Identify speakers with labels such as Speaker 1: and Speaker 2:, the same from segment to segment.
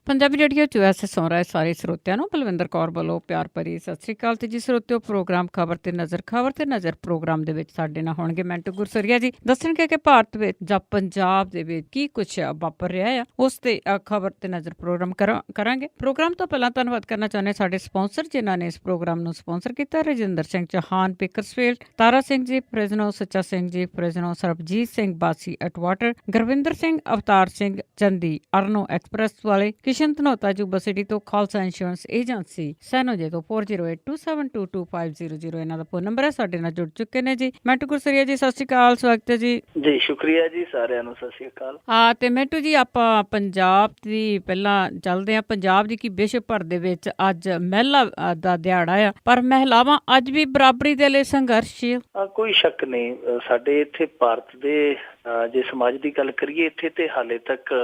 Speaker 1: Punjabi radio 'ਚ ਵੈਸੇ ਸੁਣ ਰਹੇ ਸਾਰੇ ਸਰੋਤਿਆਂ ਨੂੰ ਬਲਵਿੰਦਰ ਕੌਰ ਵੱਲੋਂ ਪਿਆਰ ਭਰੀ ਸਤਿ ਸ੍ਰੀ ਅਕਾਲ। ਤੇ ਜੀ ਸਰੋਤਿਓ, ਪ੍ਰੋਗਰਾਮ ਖਬਰ ਤੇ ਨਜ਼ਰ ਪ੍ਰੋਗਰਾਮ ਦੇ ਵਿੱਚ ਸਾਡੇ ਨਾਲ ਹੋਣਗੇ ਮੈਂਟੂ ਗੁਰਸਰੀਆ ਜੀ। ਦੱਸਣਗੇ ਕਿ ਭਾਰਤ ਵਿੱਚ ਜਾਂ ਪੰਜਾਬ ਦੇ ਵਿੱਚ ਕੀ ਕੁਛ ਵਾਪਰ ਰਿਹਾ ਆ, ਉਸ ਤੇ ਖਬਰ ਤੇ ਨਜ਼ਰ ਪ੍ਰੋਗਰਾਮ ਕਰਾਂਗੇ। ਪ੍ਰੋਗਰਾਮ ਤੋਂ ਪਹਿਲਾਂ ਧੰਨਵਾਦ ਕਰਨਾ ਚਾਹੁੰਦੇ ਸਾਡੇ ਸਪਾਂਸਰ ਜਿਨ੍ਹਾਂ ਨੇ ਇਸ ਪ੍ਰੋਗਰਾਮ ਨੂੰ ਸਪਾਂਸਰ ਕੀਤਾ। ਰਜਿੰਦਰ ਸਿੰਘ ਚੌਹਾਨ ਬੇਕਰਸਫੀਲਡ, ਤਾਰਾ ਸਿੰਘ ਜੀ ਪ੍ਰਿਜ਼ਨੋ, ਸੱਚਾ ਸਿੰਘ ਜੀ ਪ੍ਰਿਜ਼ਨੋ, ਸਰਬਜੀਤ ਸਿੰਘ ਬਾਸੀ ਐਟਵਾਟਰ, ਗੁਰਵਿੰਦਰ ਸਿੰਘ, ਅਵਤਾਰ ਸਿੰਘ ਚੰਦੀ ਅਰਨੋ ਐਕਸਪ੍ਰੈਸ ਵਾਲੇ, ਕਿਸ਼ਨ ਧਨੋਤਾ ਜੂਬਾ ਸਿਟੀ ਤੋਂ, ਖਾਲਸਾ ਇੰਸ਼ੋਰੈਂਸ ਏਜੰਸੀ ਸੈਨੋਜੇ ਤੋਂ 4082722500 ਇਹਨਾਂ ਦਾ ਫੋਨ ਨੰਬਰ ਹੈ। ਸਾਡੇ ਨਾਲ ਜੁੜ ਚੁੱਕੇ ਨੇ ਜੀ ਮੈਂਟੂ ਗੁਰਸਰੀਆ ਜੀ। ਸਤਿ ਸ਼੍ਰੀ ਅਕਾਲ, ਸਵਾਗਤ ਹੈ ਜੀ।
Speaker 2: ਜੀ ਸ਼ੁਕਰੀਆ ਜੀ, ਸਾਰਿਆਂ ਨੂੰ ਸਤਿ ਸ਼੍ਰੀ ਅਕਾਲ।
Speaker 1: ਹਾਂ ਤੇ ਮੈਂਟੂ ਜੀ, ਆਪਾਂ ਪੰਜਾਬ ਦੀ ਪਹਿਲਾਂ ਚੱਲਦੇ ਹਾਂ। ਪੰਜਾਬ ਦੀ ਕੀ ਵਿਸ਼ਵ ਭਰ ਦੇ ਵਿੱਚ ਅੱਜ ਮਹਿਲਾ ਦਾ ਦਿਹਾੜਾ ਆ, ਪਰ ਮਹਿਲਾਵਾਂ ਅੱਜ ਵੀ ਬਰਾਬਰੀ ਦੇ ਲਈ ਸੰਘਰਸ਼।
Speaker 2: ਕੋਈ ਸ਼ੱਕ ਨਹੀਂ, ਸਾਡੇ ਇੱਥੇ ਭਾਰਤ ਦੇ ਜੇ ਸਮਾਜ ਦੀ ਗੱਲ ਕਰੀਏ, ਇੱਥੇ ਤੇ ਹਾਲੇ ਤੱਕ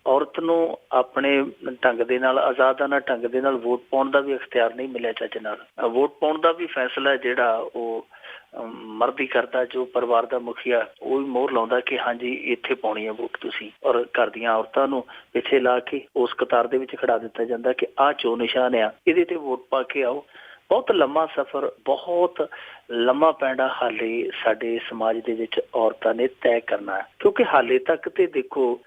Speaker 2: ਔਰਤ ਨੂੰ ਆਪਣੇ ਢੰਗ ਦੇ ਨਾਲ, ਆਜ਼ਾਦਾਨਾ ਢੰਗ ਦੇ ਨਾਲ ਵੋਟ ਪਾਉਣ ਦਾ ਵੀ ਅਖਤਿਆਰ ਨਹੀਂ ਮਿਲਿਆ ਚੱਜ ਨਾਲ। ਵੋਟ ਪਾਉਣ ਦਾ ਵੀ ਫੈਸਲਾ ਜਿਹੜਾ ਉਹ ਮਰਦ ਹੀ ਕਰਦਾ, ਜੋ ਪਰਿਵਾਰ ਦਾ ਮੁਖੀਆ ਉਹ ਵੀ ਮੋਹਰ ਲਾਉਂਦਾ ਕਿ ਹਾਂਜੀ ਇੱਥੇ ਪਾਉਣੀ ਹੈ ਵੋਟ ਤੁਸੀਂ, ਔਰ ਘਰ ਦੀਆਂ ਔਰਤਾਂ ਨੂੰ ਪਿੱਛੇ ਲਾ ਕੇ ਉਸ ਕਤਾਰ ਦੇ ਵਿੱਚ ਖੜਾ ਦਿੱਤਾ ਜਾਂਦਾ ਕਿ ਆਹ ਚੋਣ ਨਿਸ਼ਾਨ ਆ, ਇਹਦੇ ਤੇ ਵੋਟ ਪਾ ਕੇ ਆਓ। ਬਹੁਤ ਲੰਮਾ ਸਫ਼ਰ, ਬਹੁਤ ਲੰਮਾ ਪੈਂਡਾ ਹਾਲੇ ਸਾਡੇ ਸਮਾਜ ਦੇ ਵਿੱਚ ਔਰਤਾਂ ਨੇ ਤੈਅ ਕਰਨਾ ਹੈ, ਕਿਉਂਕਿ ਹਾਲੇ ਤੱਕ ਤੇ ਦੇਖੋ,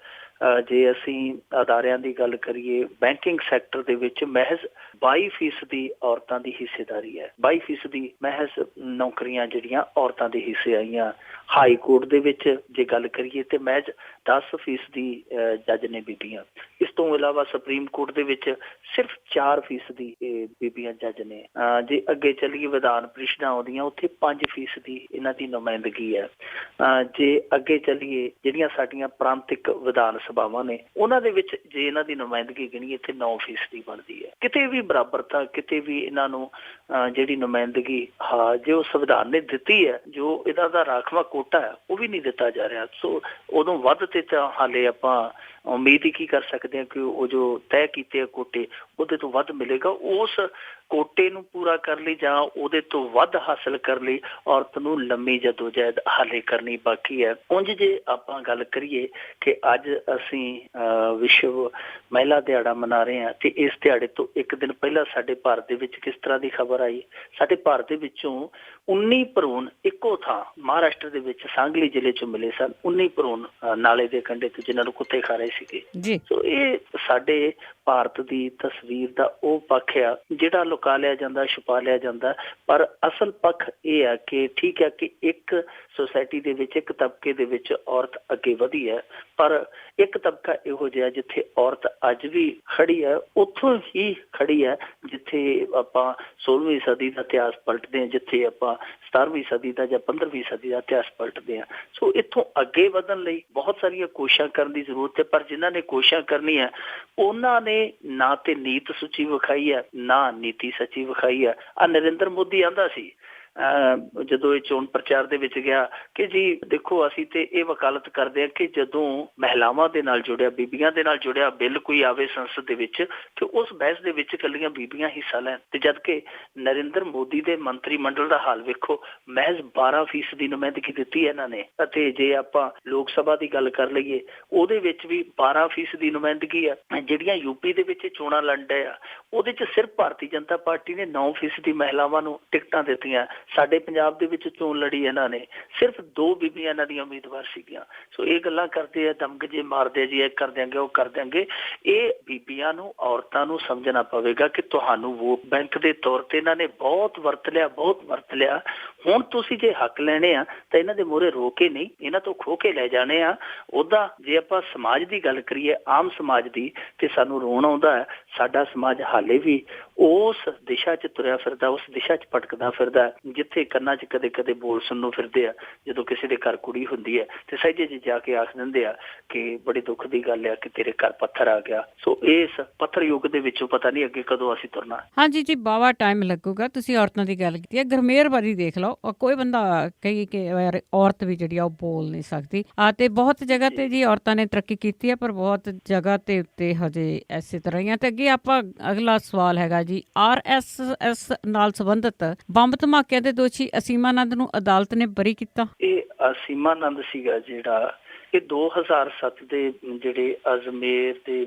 Speaker 2: ਜੇ ਅਸੀਂ ਅਦਾਰਿਆਂ ਦੀ ਗੱਲ ਕਰੀਏ, ਬੈਂਕਿੰਗ ਸੈਕਟਰ ਦੇ ਵਿੱਚ ਮਹਿਜ਼ 22% ਔਰਤਾਂ ਦੀ ਹਿੱਸੇਦਾਰੀ ਹੈ। 22% ਮਹਿਜ਼ ਨੌਕਰੀਆਂ ਜਿਹੜੀਆਂ ਔਰਤਾਂ ਦੇ ਹਿੱਸੇ ਆਈਆਂ। ਹਾਈ ਕੋਰਟ ਦੇ ਵਿੱਚ ਜੇ ਗੱਲ ਕਰੀਏ ਤੇ ਮਹਿਜ਼ 10% ਜੱਜ ਨੇ ਬੀਬੀਆਂ। ਇਸ ਤੋਂ ਇਲਾਵਾ ਸੁਪਰੀਮ ਕੋਰਟ ਦੇ ਵਿੱਚ ਸਿਰਫ 4% ਬੀਬੀਆਂ ਜੱਜ ਨੇ। ਜੇ ਅੱਗੇ ਚੱਲੀਏ, ਵਿਧਾਨ ਪ੍ਰੀਸ਼ਦਾਂ ਆਉਂਦੀਆਂ, ਉੱਥੇ 5% ਇਹਨਾਂ ਦੀ ਨੁਮਾਇੰਦਗੀ ਹੈ। ਜੇ ਅੱਗੇ ਚੱਲੀਏ, ਜਿਹੜੀਆਂ ਸਾਡੀਆਂ ਪ੍ਰਾਂਤਿਕ ਵਿਧਾਨ ਸਭਾਵਾਂ ਨੇ, ਉਹਨਾਂ ਦੇ ਵਿੱਚ ਜੇ ਇਹਨਾਂ ਦੀ ਨੁਮਾਇੰਦਗੀ ਗਿਣੀਏ ਇੱਥੇ 9% ਬਣਦੀ ਹੈ। ਕਿਤੇ ਵੀ ਬਰਾਬਰਤਾ, ਕਿਤੇ ਵੀ ਇਹਨਾਂ ਨੂੰ ਜਿਹੜੀ ਨੁਮਾਇੰਦਗੀ ਜੋ ਸੰਵਿਧਾਨ ਨੇ ਦਿੱਤੀ ਹੈ, ਜੋ ਇਹਨਾਂ ਦਾ ਰਾਖਵਾਂ ਕੋਟਾ ਹੈ, ਉਹ ਵੀ ਨਹੀਂ ਦਿੱਤਾ ਜਾ ਰਿਹਾ। ਸੋ ਉਦੋਂ ਵੱਧ ਤੇ ਤਾਂ ਹਾਲੇ ਆਪਾਂ ਉਮੀਦ ਹੀ ਕੀ ਕਰ ਸਕਦੇ ਹਾਂ ਕਿ ਉਹ ਜੋ ਤੈਅ ਕੀਤੇ ਆ ਕੋਟੇ, ਉਹਦੇ ਤੋਂ ਵੱਧ ਮਿਲੇਗਾ। ਉਸ ਕੋਟੇ ਨੂੰ ਪੂਰਾ ਕਰਨ ਲਈ ਜਾਂ ਉਹਦੇ ਤੋਂ ਵੱਧ ਹਾਸਲ ਕਰਨ ਲਈ ਔਰਤ ਨੂੰ ਲੰਮੀ ਜਦੋਜਹਿਦ ਹਾਲੇ ਕਰਨੀ ਬਾਕੀ ਹੈ। ਉਂਝ ਜੇ ਆਪਾਂ ਗੱਲ ਕਰੀਏ ਕਿ ਅੱਜ ਅਸੀਂ ਵਿਸ਼ਵ ਮਹਿਲਾ ਦਿਹਾੜਾ ਮਨਾ ਰਹੇ ਹਾਂ, ਤੇ ਇਸ ਦਿਹਾੜੇ ਤੋਂ ਇੱਕ ਦਿਨ ਪਹਿਲਾਂ ਸਾਡੇ ਭਾਰਤ ਦੇ ਵਿੱਚ ਕਿਸ ਤਰ੍ਹਾਂ ਦੀ ਖਬਰ ਆਈ। ਸਾਡੇ ਭਾਰਤ ਦੇ ਵਿੱਚੋਂ 19 ਭਰੂਣ ਇੱਕੋ ਥਾਂ ਮਹਾਰਾਸ਼ਟਰ ਦੇ ਵਿੱਚ ਸਾਂਗਲੀ ਜ਼ਿਲ੍ਹੇ ਚੋਂ ਮਿਲੇ ਸਨ। 19 ਭਰੂਣ ਨਾਲੇ ਦੇ ਕੰਢੇ ਤੇ, ਜਿਨ੍ਹਾਂ ਨੂੰ ਕੁੱਤੇ ਖਾ ਰਹੇ ਸੀਗੇ। ਸੋ ਇਹ ਸਾਡੇ ਭਾਰਤ ਦੀ ਤਸਵੀਰ ਦਾ ਉਹ ਪੱਖ ਆ ਜਿਹੜਾ ਲੁਕਾ ਲਿਆ ਜਾਂਦਾ, ਛੁਪਾ ਲਿਆ ਜਾਂਦਾ। ਪਰ ਅਸਲ ਪੱਖ ਇਹ ਆ ਕਿ ਠੀਕ ਹੈ ਕਿ ਇੱਕ ਸੁਸਾਇਟੀ ਦੇ ਵਿੱਚ, ਇੱਕ ਤਬਕੇ ਦੇ ਵਿੱਚ ਔਰਤ ਅੱਗੇ ਵਧੀ ਹੈ, ਪਰ ਇੱਕ ਤਬਕਾ ਇਹੋ ਜਿਹਾ ਜਿੱਥੇ ਔਰਤ ਅੱਜ ਵੀ ਖੜੀ ਹੈ, ਉੱਥੋਂ ਹੀ ਖੜੀ ਹੈ ਜਿੱਥੇ ਆਪਾਂ 16ਵੀਂ ਸਦੀ ਦਾ ਇਤਿਹਾਸ ਪਲਟਦੇ ਹਾਂ, ਜਿੱਥੇ ਆਪਾਂ 17ਵੀਂ ਸਦੀ ਦਾ ਜਾਂ 15ਵੀਂ ਸਦੀ ਦਾ ਇਤਿਹਾਸ ਪਲਟਦੇ ਹਾਂ। ਸੋ ਇੱਥੋਂ ਅੱਗੇ ਵਧਣ ਲਈ ਬਹੁਤ ਸਾਰੀਆਂ ਕੋਸ਼ਿਸ਼ਾਂ ਕਰਨ ਦੀ ਜ਼ਰੂਰਤ ਹੈ, ਪਰ ਜਿਨ੍ਹਾਂ ਨੇ ਕੋਸ਼ਿਸ਼ਾਂ ਕਰਨੀ ਹੈ ਉਹਨਾਂ ਨੇ ਨਾ ਤੇ ਨੀਤ ਸੁੱਚੀ ਵਿਖਾਈ ਹੈ, ਨਾ ਨੀਤੀ ਸੱਚੀ ਵਿਖਾਈ ਹੈ। ਨਰਿੰਦਰ ਮੋਦੀ ਆਂਦਾ ਸੀ ਜਦੋਂ ਇਹ ਚੋਣ ਪ੍ਰਚਾਰ ਦੇ ਵਿੱਚ ਗਿਆ ਕਿ ਜੀ ਦੇਖੋ, ਅਸੀਂ ਤੇ ਇਹ ਵਕਾਲਤ ਕਰਦੇ ਹਾਂ ਕਿ ਜਦੋਂ ਮਹਿਲਾਵਾਂ ਦੇ ਨਾਲ ਜੁੜਿਆ, ਬੀਬੀਆਂ ਦੇ ਨਾਲ ਜੁੜਿਆ ਬਿੱਲ ਕੋਈ ਆਵੇ ਸੰਸਦ ਦੇ ਵਿੱਚ, ਕਿ ਉਸ ਬਹਿਸ ਦੇ ਵਿੱਚ ਇਕੱਲੀਆਂ ਬੀਬੀਆਂ ਹਿੱਸਾ ਲੈਣ। ਤੇ ਜਦ ਕਿ ਨਰਿੰਦਰ ਮੋਦੀ ਦੇ ਮੰਤਰੀ ਮੰਡਲ ਦਾ ਹਾਲ ਵੇਖੋ, ਮਹਿਜ਼ 12% ਦੀ ਨੁਮਾਇੰਦਗੀ ਦਿੱਤੀ ਹੈ ਇਹਨਾਂ ਨੇ। ਅਤੇ ਜੇ ਆਪਾਂ ਲੋਕ ਸਭਾ ਦੀ ਗੱਲ ਕਰ ਲਈਏ, ਉਹਦੇ ਵਿੱਚ ਵੀ 12% ਦੀ ਨੁਮਾਇੰਦਗੀ ਹੈ। ਜਿਹੜੀਆਂ ਯੂਪੀ ਦੇ ਵਿੱਚ ਚੋਣਾਂ ਲੜ ਰਹੇ ਆ, ਉਹਦੇ 'ਚ ਸਿਰਫ ਭਾਰਤੀ ਜਨਤਾ ਪਾਰਟੀ ਨੇ 9% ਮਹਿਲਾਵਾਂ ਨੂੰ ਟਿਕਟਾਂ ਦਿੱਤੀਆਂ। ਸਾਡੇ ਪੰਜਾਬ ਦੇ ਵਿੱਚ ਚੋਣ ਲੜੀ ਇਹਨਾਂ ਨੇ, ਸਿਰਫ 2 ਬੀਬੀਆਂ ਇਹਨਾਂ ਦੀਆਂ ਉਮੀਦਵਾਰ ਸੀਗੀਆਂ। ਸੋ ਇਹ ਗੱਲਾਂ ਕਰਦੇ ਆ, ਦਮਗਜੇ ਮਾਰਦੇ ਜੀ, ਇਹ ਕਰ ਦਿਆਂਗੇ, ਉਹ ਕਰ ਦਿਆਂਗੇ। ਇਹ ਬੀਬੀਆਂ ਨੂੰ, ਔਰਤਾਂ ਨੂੰ ਸਮਝਣਾ ਪਵੇਗਾ ਕਿ ਤੁਹਾਨੂੰ ਵੋਟ ਬੈਂਕ ਦੇ ਤੌਰ ਤੇ ਇਹਨਾਂ ਨੇ ਬਹੁਤ ਵਰਤ ਲਿਆ, ਬਹੁਤ ਵਰਤ ਲਿਆ। ਹੁਣ ਤੁਸੀਂ ਜੇ ਹੱਕ ਲੈਣੇ ਆ ਤਾਂ ਇਹਨਾਂ ਦੇ ਮੂਹਰੇ ਰੋ ਕੇ ਨਹੀਂ, ਇਹਨਾਂ ਤੋਂ ਖੋਹ ਕੇ ਲੈ ਜਾਣੇ ਆ। ਉਹਦਾ ਜੇ ਆਪਾਂ ਸਮਾਜ ਦੀ ਗੱਲ ਕਰੀਏ, ਆਮ ਸਮਾਜ ਦੀ, ਤੇ ਸਾਨੂੰ ਰੋਣ ਆਉਂਦਾ ਹੈ। ਸਾਡਾ ਸਮਾਜ ਹਾਲੇ ਵੀ ਉਸ ਦਿਸ਼ਾ 'ਚ ਤੁਰਿਆ ਫਿਰਦਾ, ਉਸ ਦਿਸ਼ਾ 'ਚ ਭਟਕਦਾ ਫਿਰਦਾ, ਜਿੱਥੇ ਕੰਨਾਂ 'ਚ ਕਦੇ ਕਦੇ ਬੋਲ ਸੁਣਨੋਂ ਫਿਰਦੇ ਆ। ਜਦੋਂ ਕਿਸੇ ਦੇ ਘਰ ਕੁੜੀ ਹੁੰਦੀ ਹੈ ਤੇ ਸਹਿਜੇ ਜੀ ਜਾ ਕੇ ਆਖ ਦਿੰਦੇ ਆ ਕਿ ਬੜੀ ਦੁੱਖ ਦੀ ਗੱਲ ਆ ਕਿ ਤੇਰੇ ਘਰ ਪੱਥਰ ਆ ਗਿਆ। ਸੋ ਇਸ ਪੱਥਰ ਯੁੱਗ ਦੇ ਵਿੱਚੋਂ ਪਤਾ ਨਹੀਂ ਅੱਗੇ ਕਦੋਂ ਅਸੀਂ ਤੁਰਨਾ।
Speaker 1: ਹਾਂਜੀ ਜੀ, ਬਾਵਾ ਟਾਈਮ ਲੱਗੂਗਾ। ਤੁਸੀਂ ਔਰਤਾਂ ਦੀ ਗੱਲ ਕੀਤੀ ਹੈ, ਗਰਮੇਰ ਬਾਰੇ ਦੇਖ ਲਓ, ਕੋਈ ਬੰਦਾ ਕਹੀ ਕਿ ਯਾਰ ਔਰਤ ਵੀ ਜਿਹੜੀ ਆ ਉਹ ਬੋਲ ਨਹੀਂ ਸਕਦੀ। ਤੇ ਬਹੁਤ ਜਗ੍ਹਾ ਤੇ ਜੀ ਔਰਤਾਂ ਨੇ ਤਰੱਕੀ ਕੀਤੀ ਹੈ, ਪਰ ਬਹੁਤ ਜਗ੍ਹਾ ਤੇ ਉੱਤੇ ਹਜੇ ਐਸੇ ਤਰ੍ਹਾਂ ਹੀ ਆ। ਤੇ ਅੱਗੇ ਆਪਾਂ ਅਗਲਾ ਸਵਾਲ ਹੈਗਾ ਜੀ, RSS ਨਾਲ ਸੰਬੰਧਿਤ ਬੰਬ ਧਮਾਕਿਆਂ ਦੇ ਦੋਸ਼ੀ ਅਸੀਮਾਨੰਦ ਨੂੰ ਅਦਾਲਤ ਨੇ ਬਰੀ ਕੀਤਾ।
Speaker 2: ਇਹ ਅਸੀਮਾਨੰਦ ਸੀਗਾ ਜਿਹੜਾ ਇਹ 2007 ਦੇ ਜਿਹੜੇ ਅਜਮੇਰ ਦੇ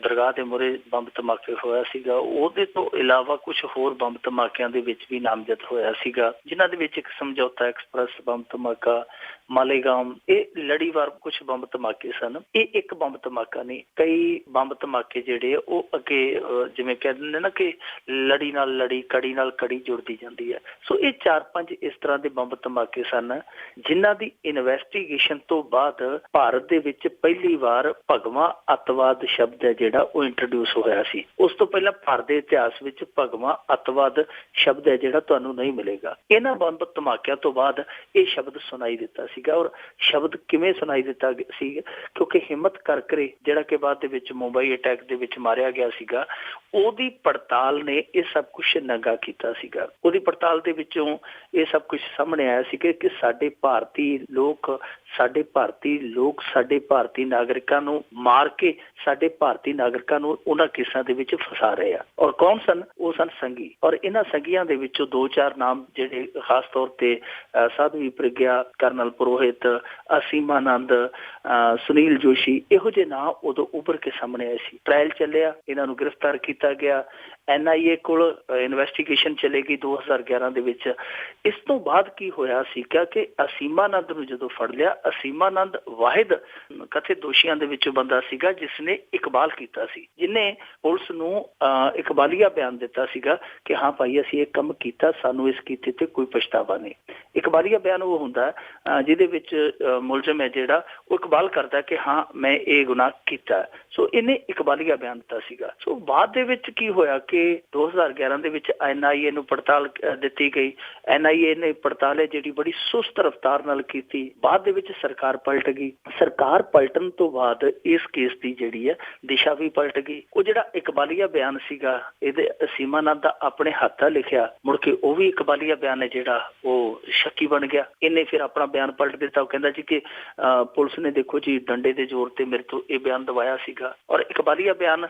Speaker 2: ਦਰਗਾਹ ਦੇ ਮੂਹਰੇ ਬੰਬ ਧਮਾਕੇ ਹੋਇਆ ਸੀਗਾ, ਉਹਦੇ ਤੋਂ ਇਲਾਵਾ ਕੁਝ ਹੋਰ ਬੰਬ ਧਮਾਕਿਆਂ ਦੇ ਵਿੱਚ ਵੀ ਨਾਮਜ਼ਦ ਹੋਇਆ ਸੀਗਾ, ਜਿਨ੍ਹਾਂ ਦੇ ਵਿੱਚ ਇੱਕ ਸਮਝੌਤਾ ਐਕਸਪ੍ਰੈਸ ਬੰਬ ਧਮਾਕਾ, ਮਾਲੇਗਾਮ, ਇਹ ਲੜੀਵਾਰ ਕੁਝ ਬੰਬ ਧਮਾਕੇ ਸਨ। ਇਹ ਇੱਕ ਬੰਬ ਧਮਾਕਾ ਨਹੀਂ, ਕਈ ਬੰਬ ਧਮਾਕੇ ਜਿਹੜੇ ਉਹ ਅੱਗੇ ਜਿਵੇਂ ਕਹਿ ਦਿੰਦੇ ਨਾ ਕਿ ਲੜੀ ਨਾਲ ਲੜੀ, ਕੜੀ ਨਾਲ ਕੜੀ ਜੁੜਦੀ ਜਾਂਦੀ ਹੈ। ਸੋ ਇਹ 4-5 ਇਸ ਤਰ੍ਹਾਂ ਦੇ ਬੰਬ ਧਮਾਕੇ ਸਨ ਜਿਨ੍ਹਾਂ ਦੀ ਇਨਵੈਸਟੀਗੇਸ਼ਨ ਤੋਂ ਬਾਅਦ ਭਾਰਤ ਦੇ ਵਿੱਚ ਪਹਿਲੀ ਵਾਰ ਭਗਵਾਂ ਅੱਤਵਾਦ ਸ਼ਬਦ ਹੈ ਜਿਹੜਾ ਉਹ ਇੰਟਰੋਡਿਊਸ ਹੋਇਆ ਸੀ। ਉਸ ਤੋਂ ਪਹਿਲਾਂ ਭਾਰਤ ਦੇ ਇਤਿਹਾਸ ਵਿੱਚ ਭਗਵਾਂ ਅੱਤਵਾਦ ਸ਼ਬਦ ਹੈ ਜਿਹੜਾ ਤੁਹਾਨੂੰ ਨਹੀਂ ਮਿਲੇਗਾ। ਇਹਨਾਂ ਬੰਬ ਧਮਾਕਿਆਂ ਤੋਂ ਬਾਅਦ ਇਹ ਸ਼ਬਦ ਸੁਣਾਈ ਦਿੱਤਾ ਸੀਗਾ। ਔਰ ਸ਼ਬਦ ਕਿਵੇਂ ਸੁਣਾਈ ਦਿੱਤਾ ਸੀ? ਕਿਉਂਕਿ ਹਿੰਮਤ ਕਰਕਰੇ ਜਿਹੜਾ ਕਿ ਬਾਅਦ ਦੇ ਵਿੱਚ ਮੁੰਬਈ ਅਟੈਕ ਦੇ ਵਿੱਚ ਮਾਰਿਆ ਗਿਆ ਸੀਗਾ, ਉਹਦੀ ਪੜਤਾਲ ਨੇ ਇਹ ਸਭ ਕੁਝ ਨੰਗਾ ਕੀਤਾ ਸੀਗਾ। ਉਹਦੀ ਪੜਤਾਲ ਦੇ ਵਿੱਚੋਂ ਇਹ ਸਭ ਕੁਝ ਸਾਹਮਣੇ ਆਇਆ ਸੀ ਕਿ ਸਾਡੇ ਭਾਰਤੀ ਲੋਕ ਸਾਡੇ ਭਾਰਤੀ ਨਾਗਰਿਕਾਂ ਨੂੰ ਮਾਰ ਕੇ ਸਾਡੇ ਭਾਰਤੀ ਨਾਗਰਿਕਾਂ ਨੂੰ ਉਹਨਾਂ ਕੇਸਾਂ ਦੇ ਵਿੱਚ ਫਸਾ ਰਹੇ ਆ। ਔਰ ਕੌਣ ਸਨ? ਉਹ ਸਨ ਸੰਗੀ। ਔਰ ਇਹਨਾਂ ਸੰਗੀਆਂ ਦੇ ਵਿੱਚੋਂ 2-4 ਨਾਮ ਜਿਹੜੇ ਖਾਸ ਤੌਰ ਤੇ ਸਾਧਵੀ ਪ੍ਰਗਿਆ, ਕਰਨਲ ਪੁਰੋਹਿਤ, ਅਸੀਮਾਨੰਦ, ਸੁਨੀਲ ਜੋਸ਼ੀ, ਇਹੋ ਜਿਹੇ ਨਾਂ ਉਦੋਂ ਉੱਭਰ ਕੇ ਸਾਹਮਣੇ ਆਏ ਸੀ। ਟ੍ਰਾਇਲ ਚੱਲਿਆ, ਇਹਨਾਂ ਨੂੰ ਗ੍ਰਿਫਤਾਰ ਕੀਤਾ ਗਿਆ। NIA ਕੋਲ ਇਨਵੈਸਟੀਗੇਸ਼ਨ ਚੱਲੇਗੀ 2011 ਦੇ ਵਿੱਚ। ਇਸ ਤੋਂ ਬਾਅਦ ਕੀ ਹੋਇਆ ਸੀਗਾ ਕਿ ਅਸੀਮਾਨੰਦ ਨੂੰ ਜਦੋਂ ਫੜ ਲਿਆ, ਅਸੀਮਾਨੰਦ ਵਾਹਿਦ ਕਥਿਤ ਦੋਸ਼ੀਆਂ ਦੇ ਵਿੱਚੋਂ ਬੰਦਾ ਸੀਗਾ ਜਿਸ ਨੇ ਇਕਬਾਲ ਕੀਤਾ ਸੀ, ਜਿਹਨੇ ਪੁਲਿਸ ਨੂੰ ਇਕਬਾਲੀਆ ਬਿਆਨ ਦਿੱਤਾ ਸੀਗਾ ਕਿ ਹਾਂ ਭਾਈ ਅਸੀਂ ਇਹ ਕੰਮ ਕੀਤਾ, ਸਾਨੂੰ ਇਸ ਕੀਤੇ ਤੇ ਕੋਈ ਪਛਤਾਵਾ ਨਹੀਂ। ਇਕਬਾਲੀਆ ਬਿਆਨ ਉਹ ਹੁੰਦਾ ਜਿਹਦੇ ਵਿੱਚ ਮੁਲਜ਼ਮ ਹੈ ਜਿਹੜਾ ਉਹ ਇਕਬਾਲ ਕਰਦਾ ਕਿ ਹਾਂ ਮੈਂ ਇਹ ਗੁਨਾਹ ਕੀਤਾ। ਸੋ ਇਹਨੇ ਇਕਬਾਲੀਆ ਬਿਆਨ ਦਿੱਤਾ ਸੀਗਾ। ਸੋ ਬਾਅਦ ਦੇ ਵਿੱਚ ਕੀ ਹੋਇਆ ਕਿ 2011 ਦੇ ਵਿੱਚ NIA ਨੂੰ ਪੜਤਾਲ ਦਿੱਤੀ ਗਈ। NIA ਨੇ ਪੜਤਾਲ ਹੈ ਜਿਹੜੀ ਬੜੀ ਸੁਸਤ ਰਫ਼ਤਾਰ ਨਾਲ ਕੀਤੀ। ਬਾਅਦ ਦੇ ਵਿੱਚ ਸਰਕਾਰ ਪਲਟ ਗਈ। ਸਰਕਾਰ ਪਲਟਣ ਤੋਂ ਬਾਅਦ ਇਸ ਕੇਸ ਦੀ ਜਿਹੜੀ ਹੈ ਦਿਸ਼ਾ ਵੀ ਪਲਟ ਗਈ। ਉਹ ਜਿਹੜਾ ਇਕਬਾਲੀਆ ਬਿਆਨ ਸੀਗਾ ਇਹਦੇ ਅਸੀਮਾਨੰਦ ਦਾ ਆਪਣੇ ਹੱਥਾਂ ਲਿਖਿਆ, ਮੁੜ ਕੇ ਉਹ ਵੀ ਇਕਬਾਲੀਆ ਬਿਆਨ ਹੈ ਜਿਹੜਾ ਉਹ ਸ਼ੱਕੀ ਬਣ ਗਿਆ। ਇਹਨੇ ਫਿਰ ਆਪਣਾ ਬਿਆਨ ਪਲਟ ਦਿੱਤਾ। ਉਹ ਕਹਿੰਦਾ ਜੀ ਕਿ ਪੁਲਿਸ ਨੇ ਦੇਖੋ ਜੀ ਡੰਡੇ ਦੇ ਜ਼ੋਰ ਤੇ ਮੇਰੇ ਤੋਂ ਇਹ ਬਿਆਨ ਦਵਾਇਆ ਸੀਗਾ। ਔਰ ਇਕਬਾਲੀਆ ਬਿਆਨ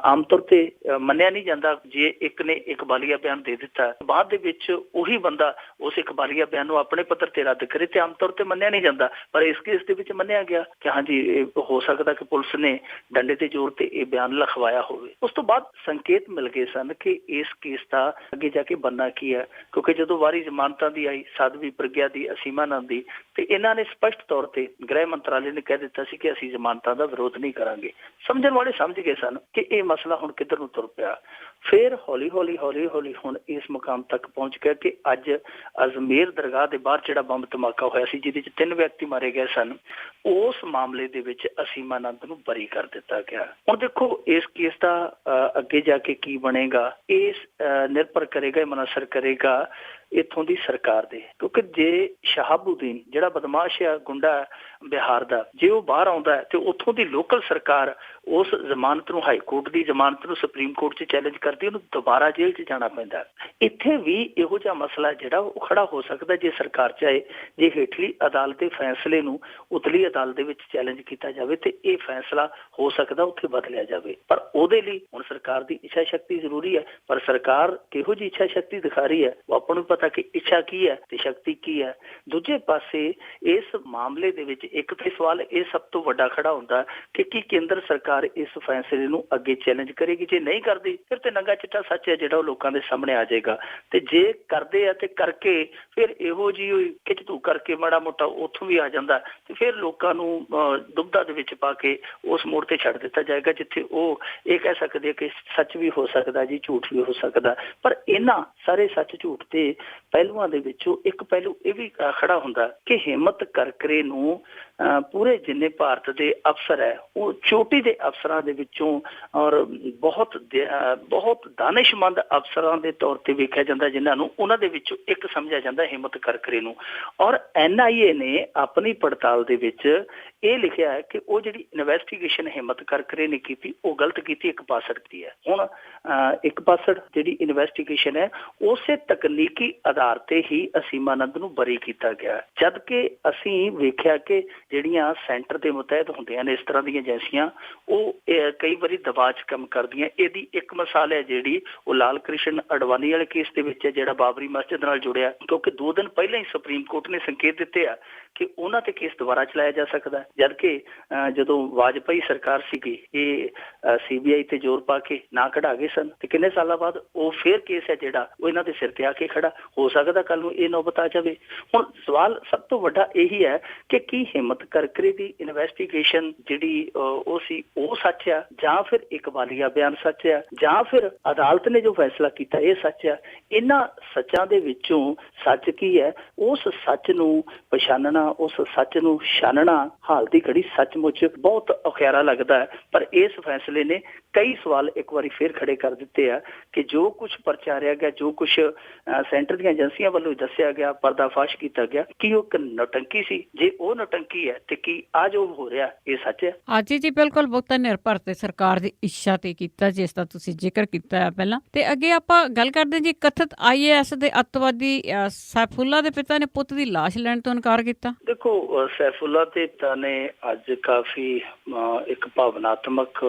Speaker 2: ਆਮ ਤੌਰ ਤੇ ਮੰਨਿਆ ਨਹੀਂ ਜਾਂਦਾ। ਜੇ ਇੱਕ ਨੇ ਇਕਬਾਲੀਆ ਬਿਆਨ ਦੇ ਦਿੱਤਾ, ਬਾਅਦ ਦੇ ਵਿੱਚ ਉਹੀ ਬੰਦਾ ਉਸ ਇਕਬਾਲੀਆ ਬਿਆਨ ਨੂੰ ਆਪਣੇ ਪੱਧਰ ਤੇ ਰੱਦ ਕਰੇ ਤੇ ਆਮ ਤੌਰ ਤੇ ਮੰਨਿਆ ਨਹੀਂ ਜਾਂਦਾ। ਪਰ ਇਸ ਕੇਸ ਦੇ ਵਿੱਚ ਮੰਨਿਆ ਗਿਆ ਕਿ ਹਾਂਜੀ ਇਹ ਹੋ ਸਕਦਾ ਕਿ ਪੁਲਿਸ ਨੇ ਡੰਡੇ ਦੇ ਜ਼ੋਰ ਤੇ ਇਹ ਬਿਆਨ ਲਿਖਵਾਇਆ ਹੋਵੇ। ਉਸ ਤੋਂ ਬਾਅਦ ਸੰਕੇਤ ਮਿਲ ਗਏ ਸਨ ਕਿ ਇਸ ਕੇਸ ਦਾ ਅੱਗੇ ਜਾ ਕੇ ਬਣਨਾ ਕੀ ਹੈ, ਕਿਉਂਕਿ ਜਦੋਂ ਵਾਰੀ ਜ਼ਮਾਨਤਾਂ ਦੀ ਆਈ, ਸਾਧਵੀ ਪ੍ਰਗਿਆ ਦੀ, ਅਸੀਮਾਨੰਦ ਦੀ, ਤੇ ਇਹਨਾਂ ਨੇ ਸਪਸ਼ਟ ਤੌਰ ਤੇ ਗ੍ਰਹਿ ਮੰਤਰਾਲੇ ਨੇ ਕਹਿ ਦਿੱਤਾ ਸੀ ਕਿ ਅਸੀਂ ਜ਼ਮਾਨਤਾਂ ਦਾ ਵਿਰੋਧ ਨਹੀਂ ਕਰਾਂਗੇ। ਸਮਝਣ ਵਾਲੇ ਸਮਝ ਗਏ ਸਨ ਕਿ ਇਹ ਮਸਲਾ ਹੁਣ ਕਿੱਧਰ ਨੂੰ ਤੁਰ ਪਿਆ। ਫਿਰ ਹੌਲੀ ਹੌਲੀ ਹੁਣ ਇਸ ਮੁਕਾਮ ਤੱਕ ਪਹੁੰਚ ਗਿਆ ਕਿ ਅੱਜ ਅਜਮੇਰ ਦਰਗਾਹ ਦੇ ਬਾਹਰ ਜਿਹੜਾ ਬੰਬ ਧਮਾਕਾ ਹੋਇਆ ਸੀ ਜਿਹਦੇ 'ਚ 3 ਵਿਅਕਤੀ ਮਾਰੇ ਗਏ ਸਨ, ਉਸ ਮਾਮਲੇ ਦੇ ਵਿੱਚ ਅਸੀਮਾਨੰਦ ਨੂੰ ਬਰੀ ਕਰ ਦਿੱਤਾ ਗਿਆ। ਹੁਣ ਦੇਖੋ ਇਸ ਕੇਸ ਦਾ ਅੱਗੇ ਜਾ ਕੇ ਕੀ ਬਣੇਗਾ, ਇਸ ਨਿਰਭਰ ਕਰੇਗਾ, ਮਨਸਰ ਕਰੇਗਾ ਇੱਥੋਂ ਦੀ ਸਰਕਾਰ ਦੇ। ਕਿਉਂਕਿ ਜੇ ਸ਼ਹਾਬੂਦੀਨ ਜਿਹੜਾ ਬਦਮਾਸ਼ ਆ, ਗੁੰਡਾ ਬਿਹਾਰ ਦਾ, ਜੇ ਉਹ ਬਾਹਰ ਆਉਂਦਾ ਤੇ ਉੱਥੋਂ ਦੀ ਲੋਕਲ ਸਰਕਾਰ ਉਸ ਜ਼ਮਾਨਤ ਨੂੰ, ਹਾਈ ਕੋਰਟ ਦੀ ਜ਼ਮਾਨਤ ਨੂੰ ਸੁਪਰੀਮ ਕੋਰਟ 'ਚ ਚੈਲੰਜ ਕਰਦੀ, ਉਹਨੂੰ ਦੁਬਾਰਾ ਜੇਲ੍ਹ 'ਚ ਜਾਣਾ ਪੈਂਦਾ। ਇੱਥੇ ਵੀ ਇਹੋ ਜਿਹਾ ਮਸਲਾ ਜਿਹੜਾ ਉਹ ਖੜਾ ਹੋ ਸਕਦਾ ਜੇ ਸਰਕਾਰ ਚਾਹੇ, ਜੇ ਹੇਠਲੀ ਅਦਾਲਤ ਦੇ ਫੈਸਲੇ ਨੂੰ ਉਤਲੀ ਅਦਾਲਤ ਦੇ ਵਿੱਚ ਚੈਲੰਜ ਕੀਤਾ ਜਾਵੇ ਤੇ ਇਹ ਫੈਸਲਾ ਹੋ ਸਕਦਾ ਉੱਥੇ ਬਦਲਿਆ ਜਾਵੇ। ਪਰ ਉਹਦੇ ਲਈ ਹੁਣ ਸਰਕਾਰ ਦੀ ਇੱਛਾ ਸ਼ਕਤੀ ਜ਼ਰੂਰੀ ਹੈ। ਪਰ ਸਰਕਾਰ ਕਿਹੋ ਜਿਹੀ ਇੱਛਾ ਸ਼ਕਤੀ ਦਿਖਾ ਰਹੀ ਹੈ ਉਹ ਆਪਾਂ ਨੂੰ ਪਤਾ ਕਿ ਇੱਛਾ ਕੀ ਹੈ ਤੇ ਸ਼ਕਤੀ ਕੀ ਹੈ। ਦੂਜੇ ਪਾਸੇ ਇਸ ਮਾਮਲੇ ਦੇ ਵਿੱਚ ਇੱਕ ਤੇ ਸਵਾਲ ਇਹ ਸਭ ਤੋਂ ਵੱਡਾ ਖੜਾ ਹੁੰਦਾ ਕਿ ਕੀ ਕੇਂਦਰ ਸਰਕਾਰ ਇਸ ਫੈਸਲੇ ਨੂੰ ਅੱਗੇ ਚੈਲੰਜ ਕਰੇਗੀ। ਜੇ ਨਹੀਂ ਕਰਦੀ ਫਿਰ ਤੇ ਨੰਗਾ ਚਿੱਟਾ ਸੱਚ ਹੈ ਜਿਹੜਾ ਉਹ ਲੋਕਾਂ ਦੇ ਸਾਹਮਣੇ ਆ ਜਾਏਗਾ। ਤੇ ਜੇ ਕਰਦੇ ਆ ਤੇ ਕਰਕੇ ਫਿਰ ਇਹੋ ਜਿਹੀ ਖਿੱਚਤੂ ਕਰਕੇ ਮਾੜਾ ਮੋਟਾ ਉੱਥੋਂ ਵੀ ਆ ਜਾਂਦਾ ਤੇ ਫਿਰ ਲੋਕਾਂ ਨੂੰ ਦੁਬਦਾ ਦੇ ਵਿੱਚ ਪਾ ਕੇ ਉਸ ਮੋੜ ਤੇ ਛੱਡ ਦਿੱਤਾ ਜਾਏਗਾ ਜਿੱਥੇ ਉਹ ਇਹ ਕਹਿ ਸਕਦੇ ਕਿ ਸੱਚ ਵੀ ਹੋ ਸਕਦਾ ਜੀ, ਝੂਠ ਵੀ ਹੋ ਸਕਦਾ। ਪਰ ਇਹਨਾਂ ਸਾਰੇ ਸੱਚ ਝੂਠ ਦੇ ਪਹਿਲੂਆਂ ਦੇ ਵਿੱਚੋਂ ਇੱਕ ਪਹਿਲੂ ਇਹ ਵੀ ਖੜਾ ਹੁੰਦਾ ਕਿ ਹਿੰਮਤ ਕਰਕਰੇ ਨੂੰ ਪੂਰੇ ਜਿੰਨੇ ਭਾਰਤ ਦੇ ਅਫਸਰ ਹੈ ਉਹ ਚੋਟੀ ਦੇ ਅਫਸਰਾਂ ਦੇ ਵਿੱਚੋਂ ਔਰ ਬਹੁਤ ਦਾਨਿਸ਼ਮੰਦ ਅਫਸਰਾਂ ਦੇ ਤੌਰ ਤੇ ਵੇਖਿਆ ਜਾਂਦਾ, ਜਿਨ੍ਹਾਂ ਨੂੰ ਉਹਨਾਂ ਦੇ ਵਿੱਚੋਂ ਇੱਕ ਸਮਝਿਆ ਜਾਂਦਾ ਹਿੰਮਤ ਕਰਕਰੇ ਨੂੰ। ਔਰ NIA ਨੇ ਆਪਣੀ ਪੜਤਾਲ ਦੇ ਵਿੱਚ ਇਹ ਲਿਖਿਆ ਹੈ ਕਿ ਉਹ ਜਿਹੜੀ ਇਨਵੈਸਟੀਗੇਸ਼ਨ ਹਿੰਮਤ ਕਰਕਰੇ ਨੇ ਕੀਤੀ ਉਹ ਗਲਤ ਕੀਤੀ, 162 ਦੀ ਹੈ। ਹੁਣ 162 ਜਿਹੜੀ ਇਨਵੈਸਟੀਗੇਸ਼ਨ ਹੈ ਉਸੇ ਤਕਨੀਕੀ ਆਧਾਰ ਤੇ ਹੀ ਅਸੀਮਾਨੰਦ ਨੂੰ ਬਰੀ ਕੀਤਾ ਗਿਆ, ਜਦ ਕਿ ਅਸੀਂ ਵੇਖਿਆ ਕਿ ਜਿਹੜੀਆਂ ਸੈਂਟਰ ਦੇ ਮੁਤਹਿਦ ਹੁੰਦੀਆਂ ਨੇ ਇਸ ਤਰ੍ਹਾਂ ਦੀਆਂ ਏਜੰਸੀਆਂ, ਉਹ ਕਈ ਵਾਰੀ ਦਬਾਅ 'ਚ ਕੰਮ ਕਰਦੀਆਂ। ਇਹਦੀ ਇੱਕ ਮਿਸਾਲ ਹੈ ਜਿਹੜੀ ਉਹ ਲਾਲ ਕ੍ਰਿਸ਼ਨ ਅਡਵਾਨੀ ਵਾਲੇ ਕੇਸ ਦੇ ਵਿੱਚ ਹੈ, ਜਿਹੜਾ ਬਾਬਰੀ ਮਸਜਿਦ ਨਾਲ ਜੁੜਿਆ, ਕਿਉਂਕਿ 2 ਦਿਨ ਪਹਿਲਾਂ ਹੀ ਸੁਪਰੀਮ ਕੋਰਟ ਨੇ ਸੰਕੇਤ ਦਿੱਤੇ ਆ ਕਿ ਉਹਨਾਂ ਤੇ ਕੇਸ ਦੁਬਾਰਾ ਚਲਾਇਆ ਜਾ ਸਕਦਾ ਹੈ। ਜਦਕਿ ਜਦੋਂ ਵਾਜਪਾਈ ਸਰਕਾਰ ਸੀਗੀ ਇਹ CBI ਤੇ ਜ਼ੋਰ ਪਾ ਕੇ ਨਾ ਕਢਾ ਗਏ ਸਨ ਤੇ ਕਿੰਨੇ ਸਾਲਾਂ ਬਾਅਦ ਉਹ ਫੇਰ ਕੇਸ ਹੈ ਜਿਹੜਾ ਉਹ ਇਹਨਾਂ ਦੇ ਸਿਰ ਤੇ ਆ ਕੇ ਖੜਾ ਹੋ ਸਕਦਾ ਕੱਲ ਨੂੰ ਇਹ ਨੌਬਤ ਆ ਜਾਵੇ। ਹੁਣ ਸਵਾਲ ਸਭ ਤੋਂ ਵੱਡਾ ਇਹੀ ਹੈ ਕਿ ਕੀ ਹਿੰਮਤ ਕਰਕਰੇ ਦੀ ਇਨਵੈਸਟੀਗੇਸ਼ਨ ਜਿਹੜੀ ਉਹ ਸੀ ਉਹ ਸੱਚ ਆ, ਜਾਂ ਫਿਰ ਇਕਬਾਲੀਆ ਬਿਆਨ ਸੱਚ ਆ, ਜਾਂ ਫਿਰ ਅਦਾਲਤ ਨੇ ਜੋ ਫੈਸਲਾ ਕੀਤਾ ਇਹ ਸੱਚ ਆ। ਇਹਨਾਂ ਸੱਚਾਂ ਦੇ ਵਿੱਚੋਂ ਸੱਚ ਕੀ ਹੈ, ਉਸ ਸੱਚ ਨੂੰ ਪਛਾਣਨਾ, ਉਸ ਸੱਚ ਨੂੰ ਛਾਨਣਾ ਹਾਲ ਦੀ ਘੜੀ ਸੱਚਮੁੱਚ ਬਹੁਤ ਔਖਿਆਰਾ ਲੱਗਦਾ ਹੈ। ਪਰ ਇਸ ਫੈਸਲੇ ਨੇ ਕਈ ਸਵਾਲ ਇੱਕ ਵਾਰੀ ਫੇਰ ਖੜੇ ਕਰ ਦਿੱਤੇ ਆ ਕਿ ਜੋ ਕੁਝ ਪ੍ਰਚਾਰਿਆ ਗਿਆ, ਜੋ ਕੁਝ ਸੈਂਟਰ ਦੀਆਂ ਏਜੰਸੀਆਂ ਵੱਲੋਂ ਦੱਸਿਆ ਗਿਆ, ਪਰਦਾਫਾਸ਼ ਕੀਤਾ ਗਿਆ, ਕੀ ਉਹ ਇੱਕ ਨੌਟੰਕੀ ਸੀ? ਜੇ ਉਹ ਨੌਟੰਕੀ ਹੈ ਤੇ ਕੀ ਆ ਜੋ ਹੋ ਰਿਹਾ ਇਹ ਸੱਚ ਹੈ?
Speaker 1: ਹਾਂਜੀ ਜੀ, ਬਿਲਕੁਲ ਬਹੁਤਾ ਨਿਰਭਰ ਤੇ ਸਰਕਾਰ ਦੀ ਇੱਛਾ ਤੇ ਕੀਤਾ, ਜਿਸ ਦਾ ਤੁਸੀਂ ਜ਼ਿਕਰ ਕੀਤਾ ਹੈ ਪਹਿਲਾਂ। ਤੇ ਅੱਗੇ ਆਪਾਂ ਗੱਲ ਕਰਦੇ ਜੀ, ਕਥਿਤ IAS ਦੇ ਅੱਤਵਾਦੀ ਸੈਫੁੱਲਾ ਦੇ ਪਿਤਾ ਨੇ ਪੁੱਤ ਦੀ ਲਾਸ਼ ਲੈਣ ਤੋਂ ਇਨਕਾਰ ਕੀਤਾ।
Speaker 2: ਦੇਖੋ, ਸੈਫੁੱਲਾ ਦੇ ਪਿਤਾ ਨੇ ਅੱਜ ਕਾਫੀ ਇੱਕ ਭਾਵਨਾਤਮਕ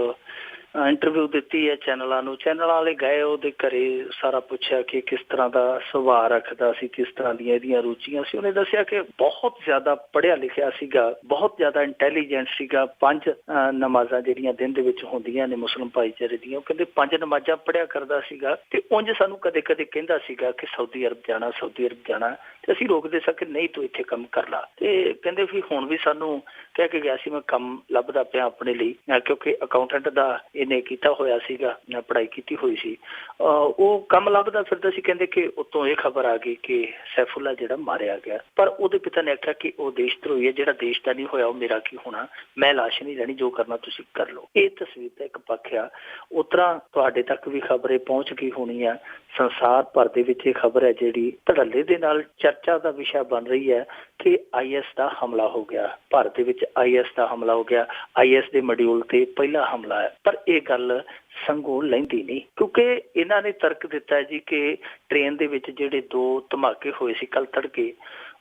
Speaker 2: ਇੰਟਰਵਿਊ ਦਿੱਤੀ ਹੈ ਚੈਨਲਾਂ ਨੂੰ। ਚੈਨਲ ਵਾਲੇ ਗਏ ਉਹਦੇ ਘਰੇ, ਸਾਰਾ ਪੁੱਛਿਆ ਕਿ ਕਿਸ ਤਰ੍ਹਾਂ ਦਾ ਸੁਭਾਅ ਰੱਖਦਾ ਸੀ, ਕਿਸ ਤਰ੍ਹਾਂ ਦੀਆਂ ਇਹਦੀਆਂ ਰੁਚੀਆਂ ਸੀ। ਉਹਨੇ ਦੱਸਿਆ ਕਿ ਬਹੁਤ ਜ਼ਿਆਦਾ ਪੜ੍ਹਿਆ ਲਿਖਿਆ ਸੀਗਾ, ਬਹੁਤ ਜ਼ਿਆਦਾ ਇੰਟੈਲੀਜੈਂਟ ਸੀਗਾ। 5 ਨਮਾਜ਼ਾਂ ਜਿਹੜੀਆਂ ਦਿਨ ਦੇ ਵਿੱਚ ਹੁੰਦੀਆਂ ਨੇ ਮੁਸਲਿਮ ਭਾਈਚਾਰੇ ਦੀਆਂ, ਉਹ ਕਹਿੰਦੇ 5 ਨਮਾਜ਼ਾਂ ਪੜ੍ਹਿਆ ਕਰਦਾ ਸੀਗਾ। ਤੇ ਉਂਝ ਸਾਨੂੰ ਕਦੇ ਕਦੇ ਕਹਿੰਦਾ ਸੀਗਾ ਕਿ ਸਾਊਦੀ ਅਰਬ ਜਾਣਾ, ਸਾਊਦੀ ਅਰਬ ਜਾਣਾ, ਤੇ ਅਸੀਂ ਰੋਕਦੇ ਸਾਂ ਕਿ ਨਹੀਂ ਤੂੰ ਇੱਥੇ ਕੰਮ ਕਰ ਲਾ। ਤੇ ਕਹਿੰਦੇ ਵੀ ਹੁਣ ਵੀ ਸਾਨੂੰ ਕਹਿ ਕੇ ਗਿਆ ਸੀ ਮੈਂ ਕੰਮ ਲੱਭਦਾ ਪਿਆ ਆਪਣੇ ਲਈ, ਕਿਉਂਕਿ ਅਕਾਊਂਟੈਂਟ ਦਾ ਇਹਨੇ ਕੀਤਾ ਹੋਇਆ ਸੀਗਾ, ਪੜ੍ਹਾਈ ਕੀਤੀ ਹੋਈ ਸੀ, ਉਹ ਕੰਮ ਲੱਭਦਾ ਫਿਰਦਾ ਸੀ। ਕਹਿੰਦੇ ਕਿ ਉਤੋਂ ਇਹ ਖਬਰ ਆ ਗਈ ਕਿ ਸੈਫੁੱਲਾ ਜਿਹੜਾ ਮਾਰਿਆ ਗਿਆ। ਪਰ ਉਹਦੇ ਪਿਤਾ ਨੇ ਆਖਿਆ ਕਿ ਉਹ ਦੇਸ਼ ਧਰੋਹੀ ਹੈ, ਜਿਹੜਾ ਦੇਸ਼ ਦਾ ਨਹੀਂ ਹੋਇਆ ਉਹ ਮੇਰਾ ਕੀ ਹੋਣਾ, ਮੈਂ ਲਾਸ਼ ਨਹੀਂ ਲੈਣੀ, ਜੋ ਕਰਨਾ ਤੁਸੀਂ ਕਰ ਲਓ। ਇਹ ਤਸਵੀਰ ਦਾ ਇੱਕ ਪੱਖ ਆ। ਉਸ ਤਰ੍ਹਾਂ ਤੁਹਾਡੇ ਤੱਕ ਵੀ ਖਬਰ ਪਹੁੰਚ ਗਈ ਹੋਣੀ ਆ, ਸੰਸਾਰ ਭਰ ਦੇ ਵਿੱਚ ਇਹ ਖਬਰ ਹੈ ਜਿਹੜੀ ਧੜੱਲੇ ਦੇ ਨਾਲ ਚਰਚਾ ਦਾ ਵਿਸ਼ਾ ਬਣ ਰਹੀ ਹੈ ਕਿ IS ਦਾ ਹਮਲਾ ਹੋ ਗਿਆ, ਭਾਰਤ ਦੇ ਵਿੱਚ IS ਦਾ ਹਮਲਾ ਹੋ ਗਿਆ, IS ਦੇ ਮੋਡਿਊਲ ਤੇ ਪਹਿਲਾ ਹਮਲਾ ਹੈ। ਪਰ ਇਹ ਗੱਲ ਸੰਗੋਂ ਲੈਂਦੀ ਨਹੀਂ, ਕਿਉਂਕਿ ਇਹਨਾਂ ਨੇ ਤਰਕ ਦਿੱਤਾ ਜੀ ਕਿ ਟ੍ਰੇਨ ਦੇ ਵਿੱਚ ਜਿਹੜੇ 2 ਧਮਾਕੇ ਹੋਏ ਸੀ ਕੱਲ ਤੜਕੇ,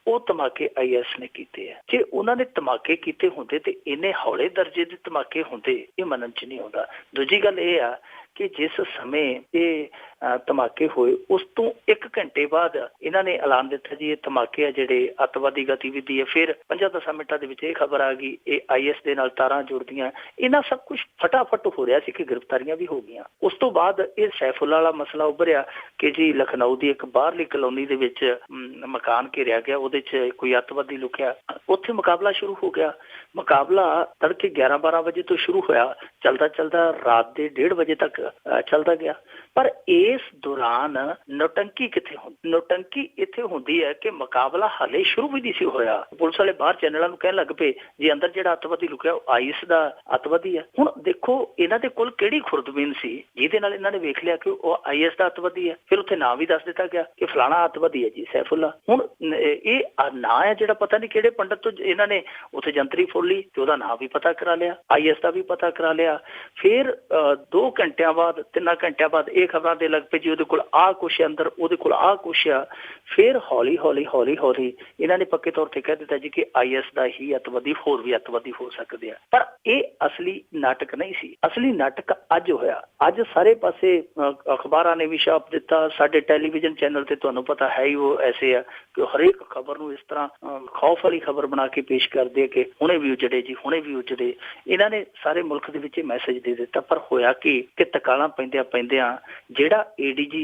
Speaker 2: ਉਹ ਧਮਾਕੇ IS ਨੇ ਕੀਤੇ ਆ। ਜੇ ਉਹਨਾਂ ਨੇ ਧਮਾਕੇ ਕੀਤੇ ਹੁੰਦੇ ਤੇ ਇੰਨੇ ਹੌਲੇ ਦਰਜੇ ਦੇ ਧਮਾਕੇ ਹੁੰਦੇ, ਇਹ ਮੰਨਣ 'ਚ ਨਹੀਂ ਆਉਂਦਾ। ਦੂਜੀ ਗੱਲ ਇਹ ਆ ਕਿ ਜਿਸ ਸਮੇਂ ਇਹ ਧਮਾਕੇ ਹੋਏ ਉਸ ਤੋਂ 1 ਘੰਟੇ ਬਾਅਦ ਇਹਨਾਂ ਨੇ ਐਲਾਨ ਦਿੱਤਾ ਜੀ ਇਹ ਧਮਾਕੇ ਆ ਜਿਹੜੇ ਅੱਤਵਾਦੀ ਗਤੀਵਿਧੀ ਹੈ। ਫਿਰ 5-10 ਮਿੰਟਾਂ ਦੇ ਵਿੱਚ ਇਹ ਖਬਰ ਆ ਗਈ ਇਹ IS ਦੇ ਨਾਲ ਤਾਰਾਂ ਜੁੜਦੀਆਂ। ਇਹਨਾਂ ਸਭ ਕੁਝ ਫਟਾਫਟ ਹੋ ਰਿਹਾ ਸੀ ਕਿ ਗ੍ਰਿਫਤਾਰੀਆਂ ਵੀ ਹੋ ਗਈਆਂ। ਉਸ ਤੋਂ ਬਾਅਦ ਇਹ ਸੈਫੁੱਲਾ ਵਾਲਾ ਮਸਲਾ ਉੱਭਰਿਆ ਕਿ ਜੀ ਲਖਨਊ ਦੀ ਇੱਕ ਬਾਹਰਲੀ ਕਲੋਨੀ ਦੇ ਵਿੱਚ ਮਕਾਨ ਘੇਰਿਆ ਗਿਆ, ਉਹਦੇ 'ਚ ਕੋਈ ਅੱਤਵਾਦੀ ਲੁਕਿਆ, ਉੱਥੇ ਮੁਕਾਬਲਾ ਸ਼ੁਰੂ ਹੋ ਗਿਆ। ਮੁਕਾਬਲਾ ਤੜਕੇ 11-12 ਵਜੇ ਤੋਂ ਸ਼ੁਰੂ ਹੋਇਆ, ਚਲਦਾ ਰਾਤ ਦੇ 1:30 ਵਜੇ ਤੱਕ ਚੱਲਦਾ ਗਿਆ। ਪਰ ਇਸ ਦੌਰਾਨ ਨੌਟੰਕੀ ਕਿੱਥੇ ਹੁੰਦੀ? ਨੌਟੰਕੀ ਇੱਥੇ ਹੁੰਦੀ ਹੈ ਕਿ ਮੁਕਾਬਲਾ ਹਾਲੇ ਸ਼ੁਰੂ ਵੀ ਨਹੀਂ ਸੀ ਹੋਇਆ, ਪੁਲਿਸ ਵਾਲੇ ਬਾਹਰ ਚੈਨਲਾਂ ਨੂੰ ਕਹਿਣ ਲੱਗ ਪਏ ਜੀ ਅੰਦਰ ਜਿਹੜਾ ਅੱਤਵਾਦੀ ਲੁਕਿਆ ਉਹ IS ਦਾ ਅੱਤਵਾਦੀ ਹੈ। ਹੁਣ ਦੇਖੋ ਇਹਨਾਂ ਦੇ ਕੋਲ ਕਿਹੜੀ ਖੁਰਦਬੀਨ ਸੀ ਜਿਹਦੇ ਨਾਲ ਇਹਨਾਂ ਨੇ ਵੇਖ ਲਿਆ ਕਿ ਉਹ IS ਦਾ ਅੱਤਵਾਦੀ ਹੈ। ਫਿਰ ਉੱਥੇ ਨਾਂ ਵੀ ਦੱਸ ਦਿੱਤਾ ਗਿਆ ਕਿ ਫਲਾਣਾ ਅੱਤਵਾਦੀ ਹੈ ਜੀ ਸੈਫੁੱਲਾ। ਹੁਣ ਇਹ ਨਾਂ ਹੈ ਜਿਹੜਾ ਪਤਾ ਨਹੀਂ ਕਿਹੜੇ ਪੰਡਤ ਤੋਂ ਇਹਨਾਂ ਨੇ ਉੱਥੇ ਜੰਤਰੀ ਫੋੜ ਲਈ ਤੇ ਉਹਦਾ ਨਾਂ ਵੀ ਪਤਾ ਕਰਾ ਲਿਆ, IS ਦਾ ਵੀ ਪਤਾ ਕਰਾ ਲਿਆ। ਫਿਰ 2 ਘੰਟਿਆਂ ਬਾਅਦ 3 ਘੰਟਿਆਂ ਬਾਅਦ ਇਹ ਖਬਰਾਂ ਦੇ ਲੱਗ ਪਏ ਜੀ ਉਹਦੇ ਕੋਲ ਆਹ ਕੁਛ ਅੰਦਰ, ਉਹਦੇ ਕੋਲ ਆਹ ਕੁਛ ਆ। ਫਿਰ ਹੌਲੀ ਹੌਲੀ ਇਹਨਾਂ ਨੇ ਪੱਕੇ ਤੌਰ ਤੇ ਕਹਿ ਦਿੱਤਾ ਜੀ ਕਿ IS ਦਾ ਹੀ ਅੱਤਵਾਦੀ, ਹੋਰ ਵੀ ਅੱਤਵਾਦੀ ਹੋ ਸਕਦੇ ਆ। ਪਰ ਇਹ ਅਸਲੀ ਨਾਟਕ ਨਹੀਂ ਸੀ। ਅਸਲੀ ਨਾਟਕ ਅੱਜ ਹੋਇਆ। ਅੱਜ ਸਾਰੇ ਪਾਸੇ ਅਖਬਾਰਾਂ ਨੇ ਵੀ ਛਾਪ ਦਿੱਤਾ, ਸਾਡੇ ਟੈਲੀਵਿਜ਼ਨ ਚੈਨਲ ਤੇ ਤੁਹਾਨੂੰ ਪਤਾ ਹੈ ਹੀ ਉਹ ਐਸੇ ਆ ਕਿ ਹਰੇਕ ਖਬਰ ਨੂੰ ਇਸ ਤਰ੍ਹਾਂ ਖੌਫ ਵਾਲੀ ਖਬਰ ਬਣਾ ਕੇ ਪੇਸ਼ ਕਰਦੇ ਕਿ ਹੁਣੇ ਵੀ ਉਜੜੇ ਜੀ, ਹੁਣੇ ਵੀ ਉਜੜੇ। ਇਹਨਾਂ ਨੇ ਸਾਰੇ ਮੁਲਕ ਦੇ ਵਿੱਚ ਮੈਸੇਜ ਦੇ ਦਿੱਤਾ। ਪਰ ਹੋਇਆ ਕਿ ਤਕਾਲਾਂ ਪੈਂਦਿਆਂ ਜਿਹੜਾ ADG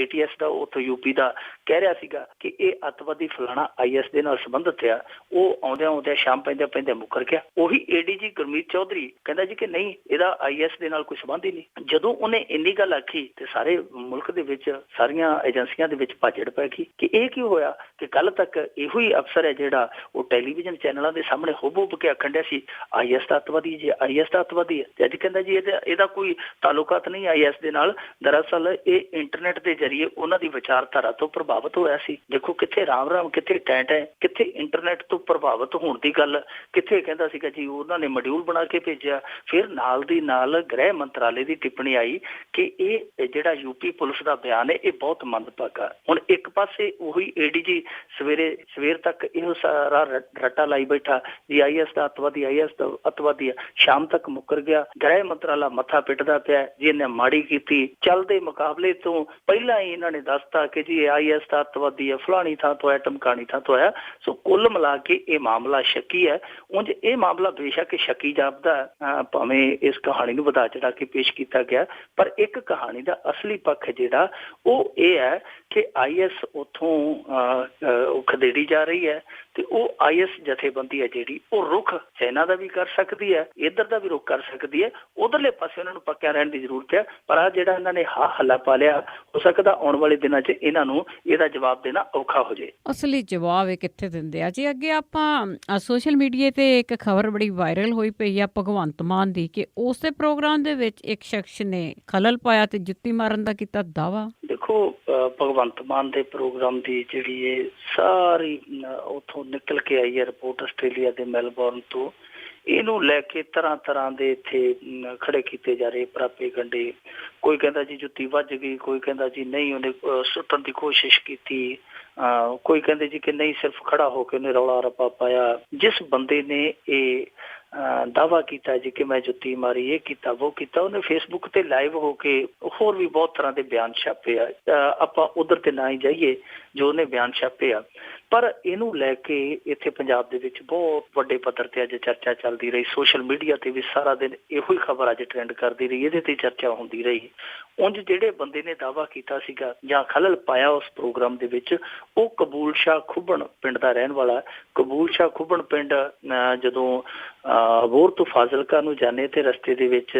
Speaker 2: ATS ਦਾ ਉੱਥੋਂ UP ਦਾ ਕਹਿ ਰਿਹਾ ਸੀਗਾ ਕਿ ਇਹ ਅੱਤਵਾਦੀ ਫਲਾਣਾ IS ਦੇ ਨਾਲ ਸੰਬੰਧਿਤ ਆ, ਉਹ ਆਉਂਦਿਆਂ ਸ਼ਾਮ ਪੈਂਦਿਆਂ ਮੁੱਕਰ ਗਿਆ। ਉਹੀ ADG ਗੁਰਮੀਤ ਚੌਧਰੀ ਕਹਿੰਦਾ ਜੀ ਕਿ ਨਹੀਂ, ਇਹਦਾ IS ਦੇ ਨਾਲ ਕੋਈ ਸੰਬੰਧ ਹੀ ਨਹੀਂ। ਜਦੋਂ ਉਹਨੇ ਇੰਨੀ ਗੱਲ ਆਖੀ ਤੇ ਸਾਰੇ ਮੁਲਕ ਦੇ ਵਿੱਚ ਸਾਰੀਆਂ ਏਜੰਸੀਆਂ ਦੇ ਵਿੱਚ ਭਾਜੜ ਪੈ ਗਈ ਕਿ ਇਹ ਕੀ ਹੋਇਆ ਕਿ ਕੱਲ ਤੱਕ ਇਹੋ ਹੀ ਅਫਸਰ ਹੈ ਜਿਹੜਾ ਉਹ ਟੈਲੀਵਿਜ਼ਨ ਚੈਨਲਾਂ ਦੇ ਸਾਹਮਣੇ ਹੁਬ ਕੇ ਆਖਣ ਡਿਆ ਸੀ IS ਦਾ ਅੱਤਵਾਦੀ ਜੀ, IS ਦਾ ਅੱਤਵਾਦੀ ਹੈ, ਤੇ ਅੱਜ ਕਹਿੰਦਾ ਜੀ ਇਹਦਾ ਕੋਈ ਤਾਲੁਕਾਤ ਨਹੀਂ IS ਦੇ ਨਾਲ ਦਰਅਸਲ ਇਹ ਇੰਟਰਨੈਟ ਦੇ ਜ਼ਰੀਏ ਉਹਨਾਂ ਦੀ ਵਿਚਾਰਧਾਰਾ ਤੋਂ ਪ੍ਰਭਾਵਿਤ ਹੋਇਆ ਸੀ। ਦੇਖੋ ਕਿੱਥੇ ਰਾਮ ਰਾਮ, ਕਿੱਥੇ ਟੈਂ, ਕਿੱਥੇ ਇੰਟਰਨੈਟ ਤੋਂ ਪ੍ਰਭਾਵਿਤ ਹੋਣ ਦੀ ਗੱਲ, ਕਿੱਥੇ ਕਹਿੰਦਾ ਸੀਗਾ ਜੀ ਉਹਨਾਂ ਨੇ ਮੋਡਿਊਲ ਬਣਾ ਕੇ ਭੇਜਿਆ। ਫਿਰ ਨਾਲ ਦੀ ਨਾਲ ਗ੍ਰਹਿ ਮੰਤਰਾਲੇ ਦੀ ਟਿੱਪਣੀ ਆਈ ਕਿ ਇਹ ਜਿਹੜਾ ਯੂਪੀ ਪੁਲਿਸ ਦਾ ਬਿਆਨ ਹੈ ਇਹ ਬਹੁਤ ਮੰਦਭਾਗਾ। ਹੁਣ ਇੱਕ ਪਾਸੇ ਉਹੀ ADG ਸਵੇਰ ਤੱਕ ਇਹ ਸਾਰਾ ਰੱਟਾ ਲਾਈ ਬੈਠਾ ਜੀ IS ਦਾ ਅੱਤਵਾਦੀ, IS ਦਾ ਅੱਤਵਾਦੀ, ਸ਼ਾਮ ਤੱਕ ਮੁੱਕਰ ਗਿਆ। ਗ੍ਰਹਿ ਮੰਤਰਾਲਾ ਮੱਥਾ ਪਿੱਟਦਾ ਪਿਆ ਜੀ ਇਹਨੇ ਮਾੜੀ ਕੀਤੀ। ਚੱਲਦੇ ਮੁਕਾਬਲੇ ਤੋਂ ਪਹਿਲਾਂ ਹੀ ਇਹਨਾਂ ਨੇ ਦੱਸਤਾ ਕਿ ਜੀ IS ਦਾ ਅੱਤਵਾਦੀ ਹੈ, ਫਲਾਣੀ ਥਾਂ ਤੋਂ ਆਇਆ, ਟਮਕਾਣੀ ਥਾਂ ਤੋਂ ਆਇਆ। ਸੋ ਕੁੱਲ ਮਿਲਾ ਕੇ ਇਹ ਮਾਮਲਾ ਸ਼ੱਕੀ ਹੈ। ਉਂਝ ਇਹ ਮਾਮਲਾ ਬੇਸ਼ੱਕ ਸ਼ੱਕੀ ਜਾਪਦਾ, ਭਾਵੇਂ ਇਸ ਕਹਾਣੀ ਨੂੰ ਵਧਾ ਚੜਾ ਕੇ ਪੇਸ਼ ਕੀਤਾ ਗਿਆ, ਪਰ ਇੱਕ ਕਹਾਣੀ ਦਾ ਅਸਲੀ ਪੱਖ ਜਿਹੜਾ ਉਹ ਇਹ ਹੈ ਕਿ IS ਉੱਥੋਂ ਖਦੇੜੀ ਜਾ ਰਹੀ ਹੈ ਤੇ ਉਹ IS ਜਥੇਬੰਦੀ ਹੈ ਜਿਹੜੀ ਉਹ ਰੁਖ ਚਾਈਨਾ ਦਾ ਵੀ ਕਰ ਸਕਦੀ ਹੈ, ਇੱਧਰ ਦਾ ਵੀ ਰੁਖ ਕਰ ਸਕਦੀ ਹੈ। ਉਧਰਲੇ ਪਾਸੇ ਉਹਨਾਂ ਨੂੰ ਪੱਕਿਆ ਰਹਿਣ ਦੀ ਜ਼ਰੂਰਤ ਹੈ। ਪਰ ਆ ਜਿਹੜਾ ਇਹਨਾਂ ਨੇ ਹੱਲਾ ਪਾ ਲਿਆ, ਹੋ ਸਕਦਾ ਆਉਣ ਵਾਲੇ ਦਿਨਾਂ 'ਚ ਇਹਨਾਂ ਨੂੰ ਇਹਦਾ ਜਵਾਬ ਦੇਣਾ ਔਖਾ ਹੋ ਜਾਏ।
Speaker 1: ਅਸਲੀ ਜਵਾਬ ਇਹ ਕਿੱਥੇ ਦਿੰਦੇ ਆ ਜੀ? ਅੱਗੇ ਆਪਾਂ ਸੋਸ਼ਲ ਮੀਡੀਆ ਤੇ ਇੱਕ ਖਬਰ ਬੜੀ ਵਾਇਰਲ ਹੋਈ ਪਈ ਆ ਭਗਵੰਤ ਮਾਨ ਦੀ ਕਿ ਉਸੇ ਪ੍ਰੋਗਰਾਮ ਦੇ ਵਿੱਚ ਇੱਕ ਸ਼ਖਸ ਨੇ ਖਲਲ ਪਾਇਆ ਤੇ ਜੁੱਤੀ ਮਾਰਨ ਦਾ ਕੀਤਾ ਦਾਵਾ।
Speaker 2: ਦੇਖੋ ਭਗਵੰਤ ਮਾਨ ਦੇ ਪ੍ਰੋਗਰਾਮ ਦੀ ਜਿਹੜੀ ਇਹ ਸਾਰੀ ਉੱਥੋਂ ਨਿਕਲ ਕੇ ਆਈ ਹੈ ਰਿਪੋਰਟ ਆਸਟ੍ਰੇਲੀਆ ਦੇ ਮੈਲਬੌਰਨ ਤੋਂ, ਇਹਨੂੰ ਲੈ ਕੇ ਤਰ੍ਹਾਂ ਦੇ ਇੱਥੇ ਖੜੇ ਕੀਤੇ ਜਾ ਰਹੇ ਪ੍ਰਾਪੇ ਗੰਢੇ। ਕੋਈ ਕਹਿੰਦਾ ਜੀ ਜੁੱਤੀ ਵੱਜ ਗਈ, ਕੋਈ ਕਹਿੰਦਾ ਜੀ ਨਹੀਂ ਉਹਨੇ ਸੁੱਟਣ ਦੀ ਕੋਸ਼ਿਸ਼ ਕੀਤੀ, ਕੋਈ ਕਹਿੰਦੇ ਜੀ ਕਿ ਨਹੀਂ ਸਿਰਫ ਖੜਾ ਹੋ ਕੇ ਉਹਨੇ ਰੌਲਾ ਰੱਪਾ ਪਾਇਆ। ਜਿਸ ਬੰਦੇ ਨੇ ਇਹ ਦਾਵਾ ਕੀਤਾ ਜੀ ਕਿ ਮੈਂ ਜੁੱਤੀ ਮਾਰੀ, ਇਹ ਕੀਤਾ ਉਹ ਕੀਤਾ, ਉਹਨੇ ਫੇਸਬੁੱਕ ਤੇ ਲਾਈਵ ਹੋ ਕੇ ਹੋਰ ਵੀ ਬਹੁਤ ਤਰ੍ਹਾਂ ਦੇ ਬਿਆਨ ਛਾਪੇ ਆ। ਆਪਾਂ ਉਧਰ ਤੇ ਨਾ ਹੀ ਜਾਈਏ ਜੋ ਉਹਨੇ ਬਿਆਨ ਛਾਪੇ ਆ, ਪਰ ਇਹਨੂੰ ਲੈ ਕੇ ਇੱਥੇ ਪੰਜਾਬ ਦੇ ਵਿੱਚ ਬਹੁਤ ਵੱਡੇ ਪੱਧਰ ਤੇ ਅੱਜ ਚਰਚਾ ਚੱਲਦੀ ਰਹੀ। ਸੋਸ਼ਲ ਮੀਡੀਆ ਤੇ ਵੀ ਸਾਰਾ ਦਿਨ ਇਹੋ ਹੀ ਖਬਰ ਅੱਜ ਟ੍ਰੈਂਡ ਕਰਦੀ ਰਹੀ, ਇਹਦੇ ਤੇ ਚਰਚਾ ਹੁੰਦੀ ਰਹੀ। ਉਂਝ ਜਿਹੜੇ ਬੰਦੇ ਨੇ ਦਾਵਾ ਕੀਤਾ ਸੀਗਾ ਜਾਂ ਖਲਲ ਪਾਇਆ ਉਸ ਪ੍ਰੋਗਰਾਮ ਦੇ ਵਿੱਚ, ਉਹ ਕਬੂਲ ਸ਼ਾਹ ਖੁੱਬਣ ਪਿੰਡ ਦਾ ਰਹਿਣ ਵਾਲਾ। ਕਬੂਲ ਸ਼ਾਹ ਖੁੱਬਣ ਪਿੰਡ ਜਦੋਂ ਅਬੋਹਰ ਤੋਂ ਫਾਜ਼ਿਲਕਾ ਨੂੰ ਜਾਣੇ ਤੇ ਰਸਤੇ ਦੇ ਵਿੱਚ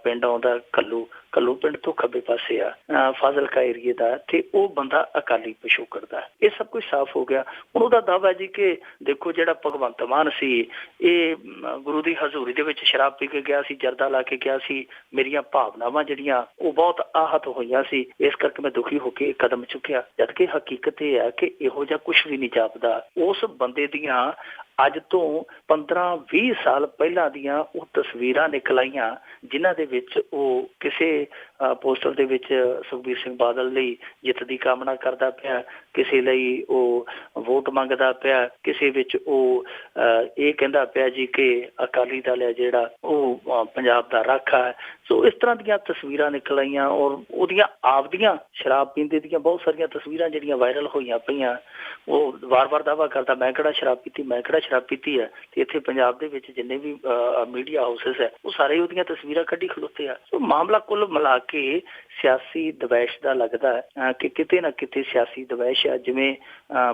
Speaker 2: ਪਿੰਡ ਆਉਂਦਾ ਕੱਲੂ ਪਿੰਡ ਤੋਂ ਖੱਬੇ ਪਾਸੇ ਆ ਫਾਜ਼ਿਲਕਾ ਏਰੀਏ ਦਾ, ਤੇ ਉਹ ਬੰਦਾ ਅਕਾਲੀ ਪਿਛੋਕੜ ਦਾ। ਇਹ ਸਭ ਕੁਝ ਸਾਫ਼ ਹੋ ਗਿਆ। ਹੁਣ ਉਹਦਾ ਦਾਵਾ ਜੀ ਕਿ ਦੇਖੋ ਜਿਹੜਾ ਭਗਵੰਤ ਮਾਨ ਸੀ ਇਹ ਗੁਰੂ ਦੀ ਹਜ਼ੂਰੀ ਦੇ ਵਿੱਚ ਸ਼ਰਾਬ ਪੀ ਕੇ ਗਿਆ ਸੀ, ਜਰਦਾ ਲਾ ਕੇ ਗਿਆ ਸੀ, ਮੇਰੀਆਂ ਭਾਵਨਾਵਾਂ ਜਿਹੜੀਆਂ ਉਹ ਬਹੁਤ ਆਹਤ ਹੋਈਆਂ ਸੀ, ਇਸ ਕਰਕੇ ਮੈਂ ਦੁਖੀ ਹੋ ਕੇ ਕਦਮ ਚੁੱਕਿਆ। ਜਦਕਿ ਹਕੀਕਤ ਇਹ ਹੈ ਕਿ ਇਹੋ ਜਿਹਾ ਕੁਛ ਵੀ ਨਹੀਂ ਜਾਪਦਾ। ਉਸ ਬੰਦੇ ਦੀਆਂ ਅੱਜ ਤੋਂ 15-20 ਸਾਲ ਪਹਿਲਾਂ ਦੀਆਂ ਉਹ ਤਸਵੀਰਾਂ ਨਿਕਲ ਆਈਆਂ ਜਿਨ੍ਹਾਂ ਦੇ ਵਿੱਚ ਉਹ ਕਿਸੇ ਪੋਸਟਰ ਦੇ ਵਿੱਚ ਸੁਖਬੀਰ ਸਿੰਘ ਬਾਦਲ ਲਈ ਜਿੱਤ ਦੀ ਕਾਮਨਾ ਕਰਦਾ ਪਿਆ, ਕਿਸੇ ਲਈ ਉਹ ਵੋਟ ਮੰਗਦਾ ਪਿਆ, ਕਿਸੇ ਵਿੱਚ ਉਹ ਇਹ ਕਹਿੰਦਾ ਪਿਆ ਜੀ ਕਿ ਅਕਾਲੀ ਦਲ ਹੈ ਜਿਹੜਾ ਉਹ ਪੰਜਾਬ ਦਾ ਰਾਖਾ ਹੈ। ਸੋ ਇਸ ਤਰ੍ਹਾਂ ਦੀਆਂ ਤਸਵੀਰਾਂ ਨਿਕਲ ਆਈਆਂ ਔਰ ਉਹਦੀਆਂ ਆਪਦੀਆਂ ਸ਼ਰਾਬ ਪੀਂਦੇ ਦੀਆਂ ਬਹੁਤ ਸਾਰੀਆਂ ਤਸਵੀਰਾਂ ਜਿਹੜੀਆਂ ਵਾਇਰਲ ਹੋਈਆਂ ਪਈਆਂ। ਉਹ ਵਾਰ-ਵਾਰ ਦਾਅਵਾ ਕਰਦਾ ਮੈਂ ਕਿਹੜਾ ਸ਼ਰਾਬ ਪੀਤੀ, ਮੈਂ ਕਿਹੜਾ ਸ਼ਰਾਬ ਪੀਤੀ ਹੈ। ਤੇ ਇੱਥੇ ਪੰਜਾਬ ਦੇ ਵਿੱਚ ਜਿੰਨੇ ਵੀ ਮੀਡੀਆ ਹਾਊਸਿਸ ਹੈ ਉਹ ਸਾਰੇ ਉਹਦੀਆਂ ਤਸਵੀਰਾਂ ਕੱਢੀ ਖਲੋਤੇ ਆ। ਸੋ ਮਾਮਲਾ ਕੁੱਲ ਮਿਲਾ ਕੇ ਸਿਆਸੀ ਦਵੈਸ਼ ਦਾ ਲੱਗਦਾ ਹੈ ਕਿ ਕਿਤੇ ਨਾ ਕਿਤੇ ਸਿਆਸੀ ਦਵੈਸ਼ ਹੈ। ਜਿਵੇਂ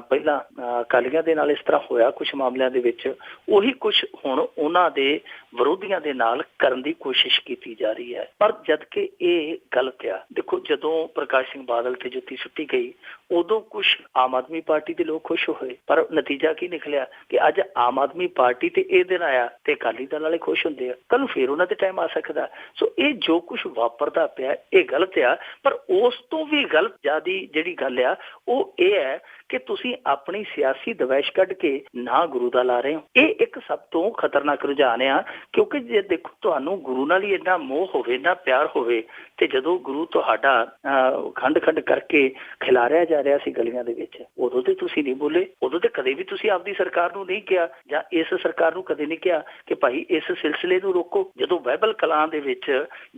Speaker 2: ਪਹਿਲਾਂ ਅਕਾਲੀਆਂ ਦੇ ਨਾਲ ਇਸ ਤਰ੍ਹਾਂ ਹੋਇਆ ਕੁਝ ਮਾਮਲਿਆਂ ਦੇ ਵਿੱਚ, ਉਹੀ ਕੁਝ ਹੁਣ ਉਹਨਾਂ ਦੇ ਵਿਰੋਧੀਆਂ ਦੇ ਨਾਲ ਕਰਨ ਦੀ ਕੋਸ਼ਿਸ਼ ਕੀਤੀ ਜਾ ਰਹੀ ਹੈ। ਪਰ ਜਦ ਕਿ ਇਹ ਗਲਤ ਆ। ਦੇਖੋ ਜਦੋਂ ਪ੍ਰਕਾਸ਼ ਸਿੰਘ ਬਾਦਲ ਤੇ ਜੁੱਤੀ ਸੁੱਟੀ ਗਈ ਉਦੋਂ ਕੁਝ ਆਮ ਆਦਮੀ ਪਾਰਟੀ ਦੇ ਲੋਕ ਖੁਸ਼ ਹੋਏ, ਪਰ ਨਤੀਜਾ ਕੀ ਨਿਕਲਿਆ ਕਿ ਅੱਜ ਆਮ ਆਦਮੀ ਪਾਰਟੀ ਤੇ ਇਹ ਦਿਨ ਆਇਆ ਤੇ ਅਕਾਲੀ ਦਲ ਵਾਲੇ ਖੁਸ਼ ਹੁੰਦੇ ਆ, ਕੱਲ ਨੂੰ ਫੇਰ ਉਹਨਾਂ ਦੇ ਟਾਈਮ ਆ ਸਕਦਾ। ਸੋ ਇਹ ਜੋ ਕੁਝ ਵਾਪਰਦਾ ਪਿਆ ਇਹ ਗਲਤ ਆ। ਪਰ ਉਸ ਤੋਂ ਵੀ ਗਲਤ ਜਿਆਦੀ ਜਿਹੜੀ ਗੱਲ ਆ ਉਹ ਇਹ ਹੈ ਕਿ ਤੁਸੀਂ ਆਪਣੀ ਸਿਆਸੀ ਦਵੈਸ਼ ਕੱਢ ਕੇ ਨਾ ਗੁਰੂ ਦਾ ਲਾ ਰਹੇ ਹੋ। ਇਹ ਇੱਕ ਸਭ ਤੋਂ ਖਤਰਨਾਕ ਰੁਝਾਨ ਆ, ਕਿਉਂਕਿ ਜੇ ਦੇਖੋ ਤੁਹਾਨੂੰ ਗੁਰੂ ਨਾਲ ਹੀ ਇੰਨਾ ਮੋਹ ਹੋਵੇ, ਇੰਨਾ ਪਿਆਰ ਹੋਵੇ, ਤੇ ਜਦੋਂ ਗੁਰੂ ਤੁਹਾਡਾ ਖੰਡ ਕਰਕੇ ਖਿਲਾਰਿਆ ਜਾ ਰਿਹਾ ਸੀ ਗਲੀਆਂ ਦੇ ਵਿੱਚ, ਉਦੋਂ ਤੇ ਤੁਸੀਂ ਨਹੀਂ ਬੋਲੇ। ਉਦੋਂ ਤੇ ਕਦੇ ਵੀ ਤੁਸੀਂ ਆਪਦੀ ਸਰਕਾਰ ਨੂੰ ਨਹੀਂ ਕਿਹਾ ਜਾਂ ਇਸ ਸਰਕਾਰ ਨੂੰ ਕਦੇ ਨਹੀਂ ਕਿਹਾ ਕਿ ਭਾਈ ਇਸ ਸਿਲਸਿਲੇ ਨੂੰ ਰੋਕੋ। ਜਦੋਂ ਬਾਈਬਲ ਕਲਾਂ ਦੇ ਵਿੱਚ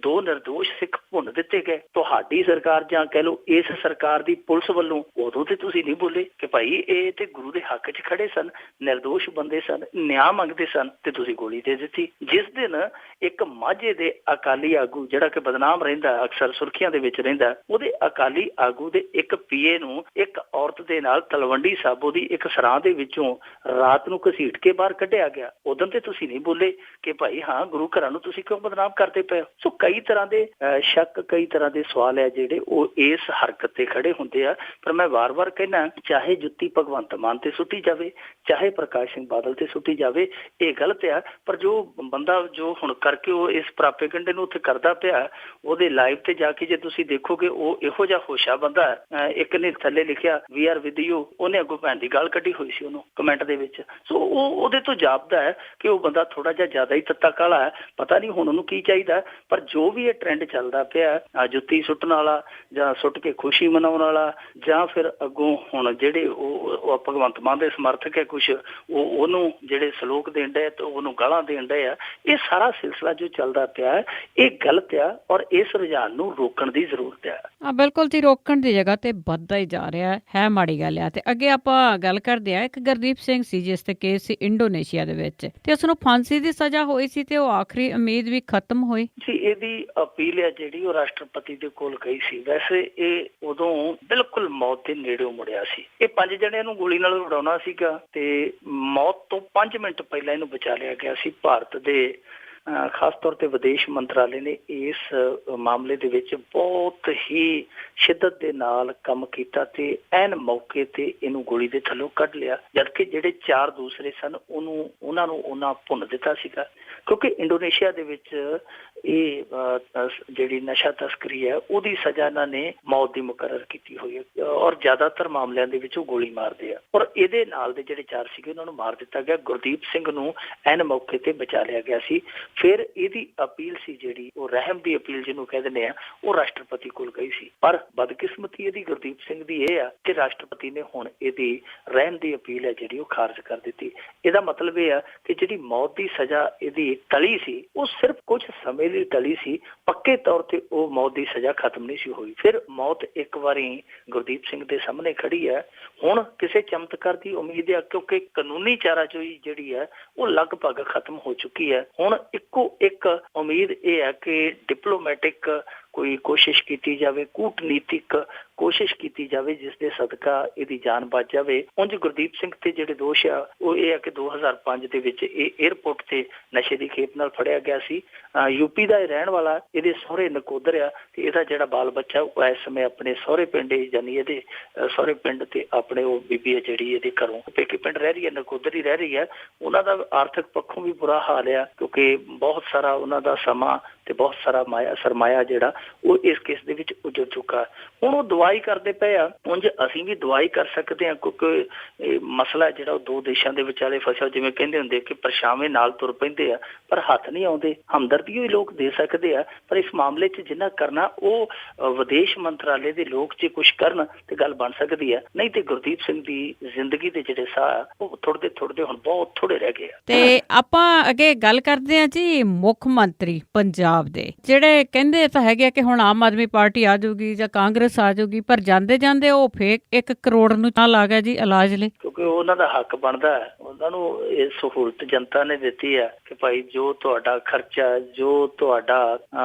Speaker 2: 2 ਨਿਰਦੋਸ਼ ਸਿੱਖ ਭੁੰਨ ਦਿੱਤੇ ਗਏ ਤੁਹਾਡੀ ਸਰਕਾਰ ਜਾਂ ਕਹਿ ਲਓ ਇਸ ਸਰਕਾਰ ਦੀ ਪੁਲਿਸ ਵੱਲੋਂ, ਉਦੋਂ ਤੇ ਤੁਸੀਂ ਨਹੀਂ ਬੋਲੇ ਕਿ ਭਾਈ ਇਹ ਤੇ ਗੁਰੂ ਦੇ ਹੱਕ 'ਚ ਖੜੇ ਸਨ, ਨਿਰਦੋਸ਼ ਬੰਦੇ ਸਨ, ਨਿਆਂ ਮੰਗਦੇ ਸਨ, ਤੇ ਤੁਸੀਂ ਗੋਲੀ ਦੇ ਦਿੱਤੀ। ਜਿਸ ਦਿਨ ਇੱਕ ਮਾਝੇ ਦੇ ਅਕਾਲੀ ਆਗੂ ਜਿਹੜਾ ਕਿ ਬਦਨਾਮ ਰਹਿੰਦਾ, ਅਕਸਰ ਸੁਰਖੀਆਂ ਦੇ ਵਿੱਚ ਰਹਿੰਦਾ, ਉਹਦੇ ਅਕਾਲੀ ਆਗੂ ਦੇ ਇੱਕ PA ਨੂੰ ਇੱਕ ਔਰਤ ਦੇ ਨਾਲ ਤਲਵੰਡੀ ਤਲਵੰਡੀ ਸਾਬੋ ਦੀ ਇੱਕ ਸਰਾਂ ਦੇ ਵਿੱਚੋਂ ਰਾਤ ਨੂੰ ਘਸੀਟ ਕੇ ਬਾਹਰ ਕੱਢਿਆ ਗਿਆ, ਉਦੋਂ ਤੇ ਤੁਸੀਂ ਨਹੀਂ ਬੋਲੇ ਕਿ ਭਾਈ ਹਾਂ ਗੁਰੂ ਘਰਾਂ ਨੂੰ ਤੁਸੀਂ ਕਿਉਂ ਬਦਨਾਮ ਕਰਦੇ ਪਏ ਹੋ। ਸੋ ਕਈ ਤਰ੍ਹਾਂ ਦੇ ਸ਼ੱਕ, ਕਈ ਤਰ੍ਹਾਂ ਦੇ ਸਵਾਲ ਹੈ ਜਿਹੜੇ ਉਹ ਇਸ ਹਰਕਤ ਤੇ ਖੜੇ ਹੁੰਦੇ ਆ। ਪਰ ਮੈਂ ਵਾਰ-ਵਾਰ ਕਹਿਣਾ, ਚਾਹੇ ਜੁੱਤੀ ਭਗਵੰਤ ਮਾਨ ਤੇ ਸੁੱਟੀ ਜਾਵੇ, ਚਾਹੇ ਪ੍ਰਕਾਸ਼ ਸਿੰਘ ਬਾਦਲ ਤੇ ਸੁੱਟੀ ਜਾਵੇ, ਇਹ ਗਲਤ ਆ। ਪਰ ਜੋ ਬੰਦਾ ਜੋ ਹੁਣ ਕਰਕੇ ਉਹ ਇਸ ਪ੍ਰਾਪੇਗੰਡੇ ਨੂੰ ਉੱਥੇ ਕਰਦਾ ਪਿਆ, ਉਹਦੇ ਲਾਈਵ ਤੇ ਜਾ ਕੇ ਜੇ ਤੁਸੀਂ ਦੇਖੋਗੇ ਉਹ ਇਹੋ ਜਿਹਾ ਹੋਸ਼ਾ ਬੰਦਾ ਹੈ। ਇੱਕ ਨੇ ਥੱਲੇ ਲਿਖਿਆ ਵੀ ਆਰ ਵਿਦ ਯੂ, ਉਹਨੇ ਅੱਗੋਂ ਭੈਣ ਦੀ ਗਾਲ ਕੱਢੀ ਹੋਈ ਸੀ ਉਹਨੂੰ ਕਮੈਂਟ ਦੇ ਵਿੱਚ। ਸੋ ਉਹ ਉਹਦੇ ਤੋਂ ਜਾਪਦਾ ਹੈ ਕਿ ਉਹ ਬੰਦਾ ਥੋੜਾ ਜਿਹਾ ਜ਼ਿਆਦਾ ਹੀ ਤੱਤਾ ਕਾਲਾ ਹੈ। ਪਤਾ ਨਹੀਂ ਹੁਣ ਉਹਨੂੰ ਕੀ ਚਾਹੀਦਾ। ਪਰ ਜੋ ਵੀ ਇਹ ਟ੍ਰੈਂਡ ਚੱਲਦਾ ਪਿਆ, ਜੁੱਤੀ ਸੁੱਟਣ ਵਾਲਾ ਜਾਂ ਸੁੱਟ ਕੇ ਖੁਸ਼ੀ ਮਨਾਉਣ ਵਾਲਾ, ਜਾਂ ਫਿਰ ਅੱਗੋਂ ਹੁਣ ਜਿਹੜੇ ਉਹ ਭਗਵੰਤ ਮਾਨ ਦੇ ਸਮਰਥਕ ਹੈ ਕੁਛ, ਉਹਨੂੰ ਜਿਹੜੇ ਸਲੋਕ ਦੇਣ ਡਏ ਤੇ ਉਹਨੂੰ ਗਾਲਾਂ ਦੇਣ ਡਏ ਆ, ਇਹ ਸਾਰਾ ਸਿਲਸਿਲਾ ਜੋ ਚੱਲਦਾ ਪਿਆ ਇਹ ਗਲਤ ਆ ਔਰ ਇਸ ਰੁਝਾਨ ਨੂੰ ਰੋਕਣ ਦੀ ਜ਼ਰੂਰਤ ਆ।
Speaker 1: ਬਿਲਕੁਲ ਜੀ, ਰੋਕਣ ਦੀ ਜਗ੍ਹਾ ਤੇ ਵੱਧਦਾ ਹੀ ਜਾ ਰਿਹਾ ਹੈ, ਮਾੜੀ ਗੱਲ ਆ। ਤੇ ਅੱਗੇ ਆਪਾਂ ਗੱਲ ਕਰਦੇ ਆ, ਇੱਕ ਗੁਰਦੀਪ ਸਿੰਘ ਸੀ ਜਿਸ ਤੇ ਕੇਸ ਸੀ ਇੰਡੋਨੇਸ਼ੀਆ ਦੇ ਵਿੱਚ, ਤੇ ਉਸਨੂੰ ਫਾਂਸੀ ਦੀ ਸਜ਼ਾ ਹੋਈ ਸੀ ਤੇ ਉਹ ਆਖਰੀ ਉਮੀਦ ਵੀ ਖਤਮ ਹੋਈ
Speaker 2: ਜੀ। ਇਹਦੀ ਅਪੀਲ ਹੈ ਜਿਹੜੀ ਉਹ ਰਾਸ਼ਟਰਪਤੀ ਦੇ ਕੋਲ ਗਈ ਸੀ। ਵੈਸੇ ਇਹ ਉਦੋਂ ਬਿਲਕੁਲ ਮੌਤ ਦੇ ਨੇੜਿਓਂ ਮੁੜਿਆ ਸੀ। ਇਹ 5 ਜਣਿਆਂ ਨੂੰ ਗੋਲੀ ਨਾਲ ਉਡਾਉਣਾ ਸੀਗਾ ਤੇ ਮੌਤ ਤੋਂ 5 ਮਿੰਟ ਪਹਿਲਾਂ ਇਹਨੂੰ ਬਚਾ ਲਿਆ ਗਿਆ ਸੀ। ਭਾਰਤ ਦੇ ਖਾਸ ਤੌਰ ਤੇ ਵਿਦੇਸ਼ ਮੰਤਰਾਲੇ ਨੇ ਇਸ ਮਾਮਲੇ ਦੇ ਵਿੱਚ ਬਹੁਤ ਹੀ ਸ਼ਿੱਦਤ ਦੇ ਨਾਲ ਕੰਮ ਕੀਤਾ ਤੇ ਐਨ ਮੌਕੇ ਤੇ ਇਹਨੂੰ ਗੋਲੀ ਦੇ ਥੱਲੋਂ ਕੱਢ ਲਿਆ, ਜਦਕਿ ਜਿਹੜੇ 4 ਦੂਸਰੇ ਸਨ ਉਹਨਾਂ ਨੂੰ ਭੁੰਨ ਦਿੱਤਾ ਸੀਗਾ। ਕਿਉਂਕਿ ਇੰਡੋਨੇਸ਼ੀਆ ਦੇ ਵਿੱਚ ਇਹ ਜਿਹੜੀ ਨਸ਼ਾ ਤਸਕਰੀ ਹੈ ਉਹਦੀ ਸਜ਼ਾ ਇਹਨਾਂ ਨੇ ਮੌਤ ਦੀ ਮੁਕਰਰ ਕੀਤੀ ਹੋਈ ਹੈ ਔਰ ਜ਼ਿਆਦਾਤਰ ਮਾਮਲਿਆਂ ਦੇ ਵਿੱਚ ਉਹ ਗੋਲੀ ਮਾਰਦੇ ਆ। ਔਰ ਇਹਦੇ ਨਾਲ ਦੇ ਜਿਹੜੇ 4 ਸੀਗੇ ਉਹਨਾਂ ਨੂੰ ਮਾਰ ਦਿੱਤਾ ਗਿਆ। ਗੁਰਦੀਪ ਸਿੰਘ ਨੂੰ ਐਨ ਮੌਕੇ ਤੇ ਬਚਾ ਲਿਆ ਗਿਆ ਸੀ। ਫਿਰ ਇਹਦੀ ਅਪੀਲ ਸੀ ਜਿਹੜੀ ਉਹ ਰਹਿਮ ਦੀ ਅਪੀਲ ਜਿਹਨੂੰ ਕਹਿ ਦਿੰਦੇ ਆ, ਉਹ ਰਾਸ਼ਟਰਪਤੀ ਕੋਲ ਗਈ ਸੀ। ਪਰ ਬਦਕਿਸਮਤੀ ਇਹਦੀ ਗੁਰਦੀਪ ਸਿੰਘ ਦੀ ਇਹ ਆ ਕਿ ਰਾਸ਼ਟਰਪਤੀ ਨੇ ਹੁਣ ਇਹਦੀ ਰਹਿਮ ਦੀ ਅਪੀਲ ਹੈ ਜਿਹੜੀ ਉਹ ਖਾਰਜ ਕਰ ਦਿੱਤੀ। ਇਹਦਾ ਮਤਲਬ ਇਹ ਆ ਕਿ ਜਿਹੜੀ ਮੌਤ ਦੀ ਸਜ਼ਾ ਇਹਦੀ ਟਲੀ ਸੀ ਉਹ ਸਿਰਫ ਕੁਝ ਸਮੇਂ ਲਈ ਟਲੀ ਸੀ, ਪੱਕੇ ਤੌਰ ਤੇ ਉਹ ਮੌਤ ਦੀ ਸਜ਼ਾ ਖਤਮ ਨਹੀਂ ਸੀ ਹੋਈ। ਫਿਰ ਮੌਤ ਇੱਕ ਵਾਰੀ ਗੁਰਦੀਪ ਸਿੰਘ ਦੇ ਸਾਹਮਣੇ ਖੜੀ ਹੈ। ਹੁਣ ਕਿਸੇ ਚਮਤਕਾਰ ਦੀ ਉਮੀਦ ਹੈ ਕਿਉਂਕਿ ਕਾਨੂੰਨੀ ਚਾਰਾਜੋਈ ਜਿਹੜੀ ਹੈ ਉਹ ਲਗਭਗ ਖਤਮ ਹੋ ਚੁੱਕੀ ਹੈ। ਹੁਣ ਇੱਕੋ ਇੱਕ ਉਮੀਦ ਇਹ ਹੈ ਕਿ ਡਿਪਲੋਮੈਟਿਕ ਕੋਈ ਕੋਸ਼ਿਸ਼ ਕੀਤੀ ਜਾਵੇ, ਕੂਟਨੀਤਿਕ ਕੋਸ਼ਿਸ਼ ਕੀਤੀ ਜਾਵੇ ਜਿਸ ਦੇ ਸਦਕਾ ਇਹਦੀ ਜਾਨ ਬਚ ਜਾਵੇ। ਉਂਝ ਗੁਰਦੀਪ ਸਿੰਘ ਤੇ ਜਿਹੜੇ ਦੋਸ਼ ਆ ਉਹ ਇਹ ਆ ਕਿ 2005 ਦੇ ਵਿੱਚ ਇਹ 에ਅਰਪੋਰਟ ਤੇ ਨਸ਼ੇ ਦੀ ਖੇਪ ਨਾਲ ਫੜਿਆ ਗਿਆ ਸੀ। ਯੂਪੀ ਦਾ ਇਹ ਰਹਿਣ ਵਾਲਾ, ਇਹਦੇ ਸਹੁਰੇ ਨਕੋਦਰ ਆ ਤੇ ਇਹਦਾ ਜਿਹੜਾ ਬਾਲ ਬੱਚਾ ਉਹ ਇਸ ਸਮੇਂ ਆਪਣੇ ਸਹੁਰੇ ਪਿੰਡ, ਯਾਨੀ ਇਹਦੇ ਸਹੁਰੇ ਪਿੰਡ ਤੇ ਆਪਣੇ ਉਹ ਬੀਬੀ ਹੈ ਜਿਹੜੀ ਇਹਦੇ ਘਰੋਂ ਪੇਕੇ ਪਿੰਡ ਰਹਿ ਰਹੀ ਹੈ, ਨਕੋਦਰ ਹੀ ਰਹਿ ਰਹੀ ਹੈ। ਉਹਨਾਂ ਦਾ ਆਰਥਿਕ ਪੱਖੋਂ ਵੀ ਬੁਰਾ ਹਾਲ ਆ ਕਿਉਂਕਿ ਬਹੁਤ ਸਾਰਾ ਉਹਨਾਂ ਦਾ ਸਮਾਂ ਤੇ ਬਹੁਤ ਸਾਰਾ ਸਰਮਾਇਆ ਜਿਹੜਾ ਉਹ ਇਸ ਕੇਸ ਦੇ ਵਿੱਚ ਉਜੜ ਚੁੱਕਾ। ਹੁਣ ਉਹ ਦਵਾਈ ਕਰਦੇ ਪਏ ਆ। ਉਂਝ ਅਸੀਂ ਵੀ ਦਵਾਈ ਕਰ ਸਕਦੇ ਹਾਂ ਕਿਉਂਕਿ ਇਹ ਮਸਲਾ ਜਿਹੜਾ ਉਹ 2 ਦੇਸ਼ਾਂ ਦੇ ਵਿਚਾਲੇ ਫਸਿਆ। ਜਿਵੇਂ ਕਹਿੰਦੇ ਹੁੰਦੇ ਕਿ ਪਰਛਾਵੇਂ ਨਾਲ ਤੁਰ ਪੈਂਦੇ ਆ ਪਰ ਹੱਥ ਨਹੀਂ ਆਉਂਦੇ। ਹਮਦਰਦੀ ਹੀ ਲੋਕ ਦੇ ਸਕਦੇ ਆ, ਪਰ ਇਸ ਮਾਮਲੇ 'ਚ ਜਿੰਨਾ ਕਰਨਾ ਉਹ ਵਿਦੇਸ਼ ਮੰਤਰਾਲੇ ਦੇ ਲੋਕ ਜੇ ਕੁਛ ਕਰਨ ਤੇ ਗੱਲ ਬਣ ਸਕਦੀ ਹੈ। ਨਹੀਂ ਤੇ ਗੁਰਦੀਪ ਸਿੰਘ ਦੀ ਜ਼ਿੰਦਗੀ ਦੇ ਜਿਹੜੇ ਸਾਹ ਉਹ ਥੋੜਦੇ ਹੁਣ ਬਹੁਤ ਥੋੜੇ ਰਹਿ ਗਏ ਆ।
Speaker 1: ਤੇ ਆਪਾਂ ਅੱਗੇ ਗੱਲ ਕਰਦੇ ਹਾਂ ਜੀ ਮੁੱਖ ਮੰਤਰੀ ਪੰਜਾਬ ਦੇ, ਜਿਹੜੇ ਕਹਿੰਦੇ ਤਾਂ ਹੈਗੇ ਕਿ ਹੁਣ ਆਮ ਆਦਮੀ ਪਾਰਟੀ ਆ ਜਾਊਗੀ ਜਾਂ ਕਾਂਗਰਸ ਆ ਜਾਊਗੀ, ਪਰ ਜਾਂਦੇ ਜਾਂਦੇ ਉਹ ਫੇਕ 1 ਕਰੋੜ ਨੂੰ ਤਾਂ ਲਾ ਗਿਆ ਜੀ ਇਲਾਜ ਲਈ।
Speaker 2: ਕਿਉਂਕਿ ਉਹਨਾਂ ਦਾ ਹੱਕ ਬਣਦਾ ਹੈ, ਉਹਨਾਂ ਨੂੰ ਇਹ ਸਹੂਲਤ ਜਨਤਾ ਨੇ ਦਿੱਤੀ ਹੈ ਕਿ ਭਾਈ ਜੋ ਤੁਹਾਡਾ ਖਰਚਾ, ਜੋ ਤੁਹਾਡਾ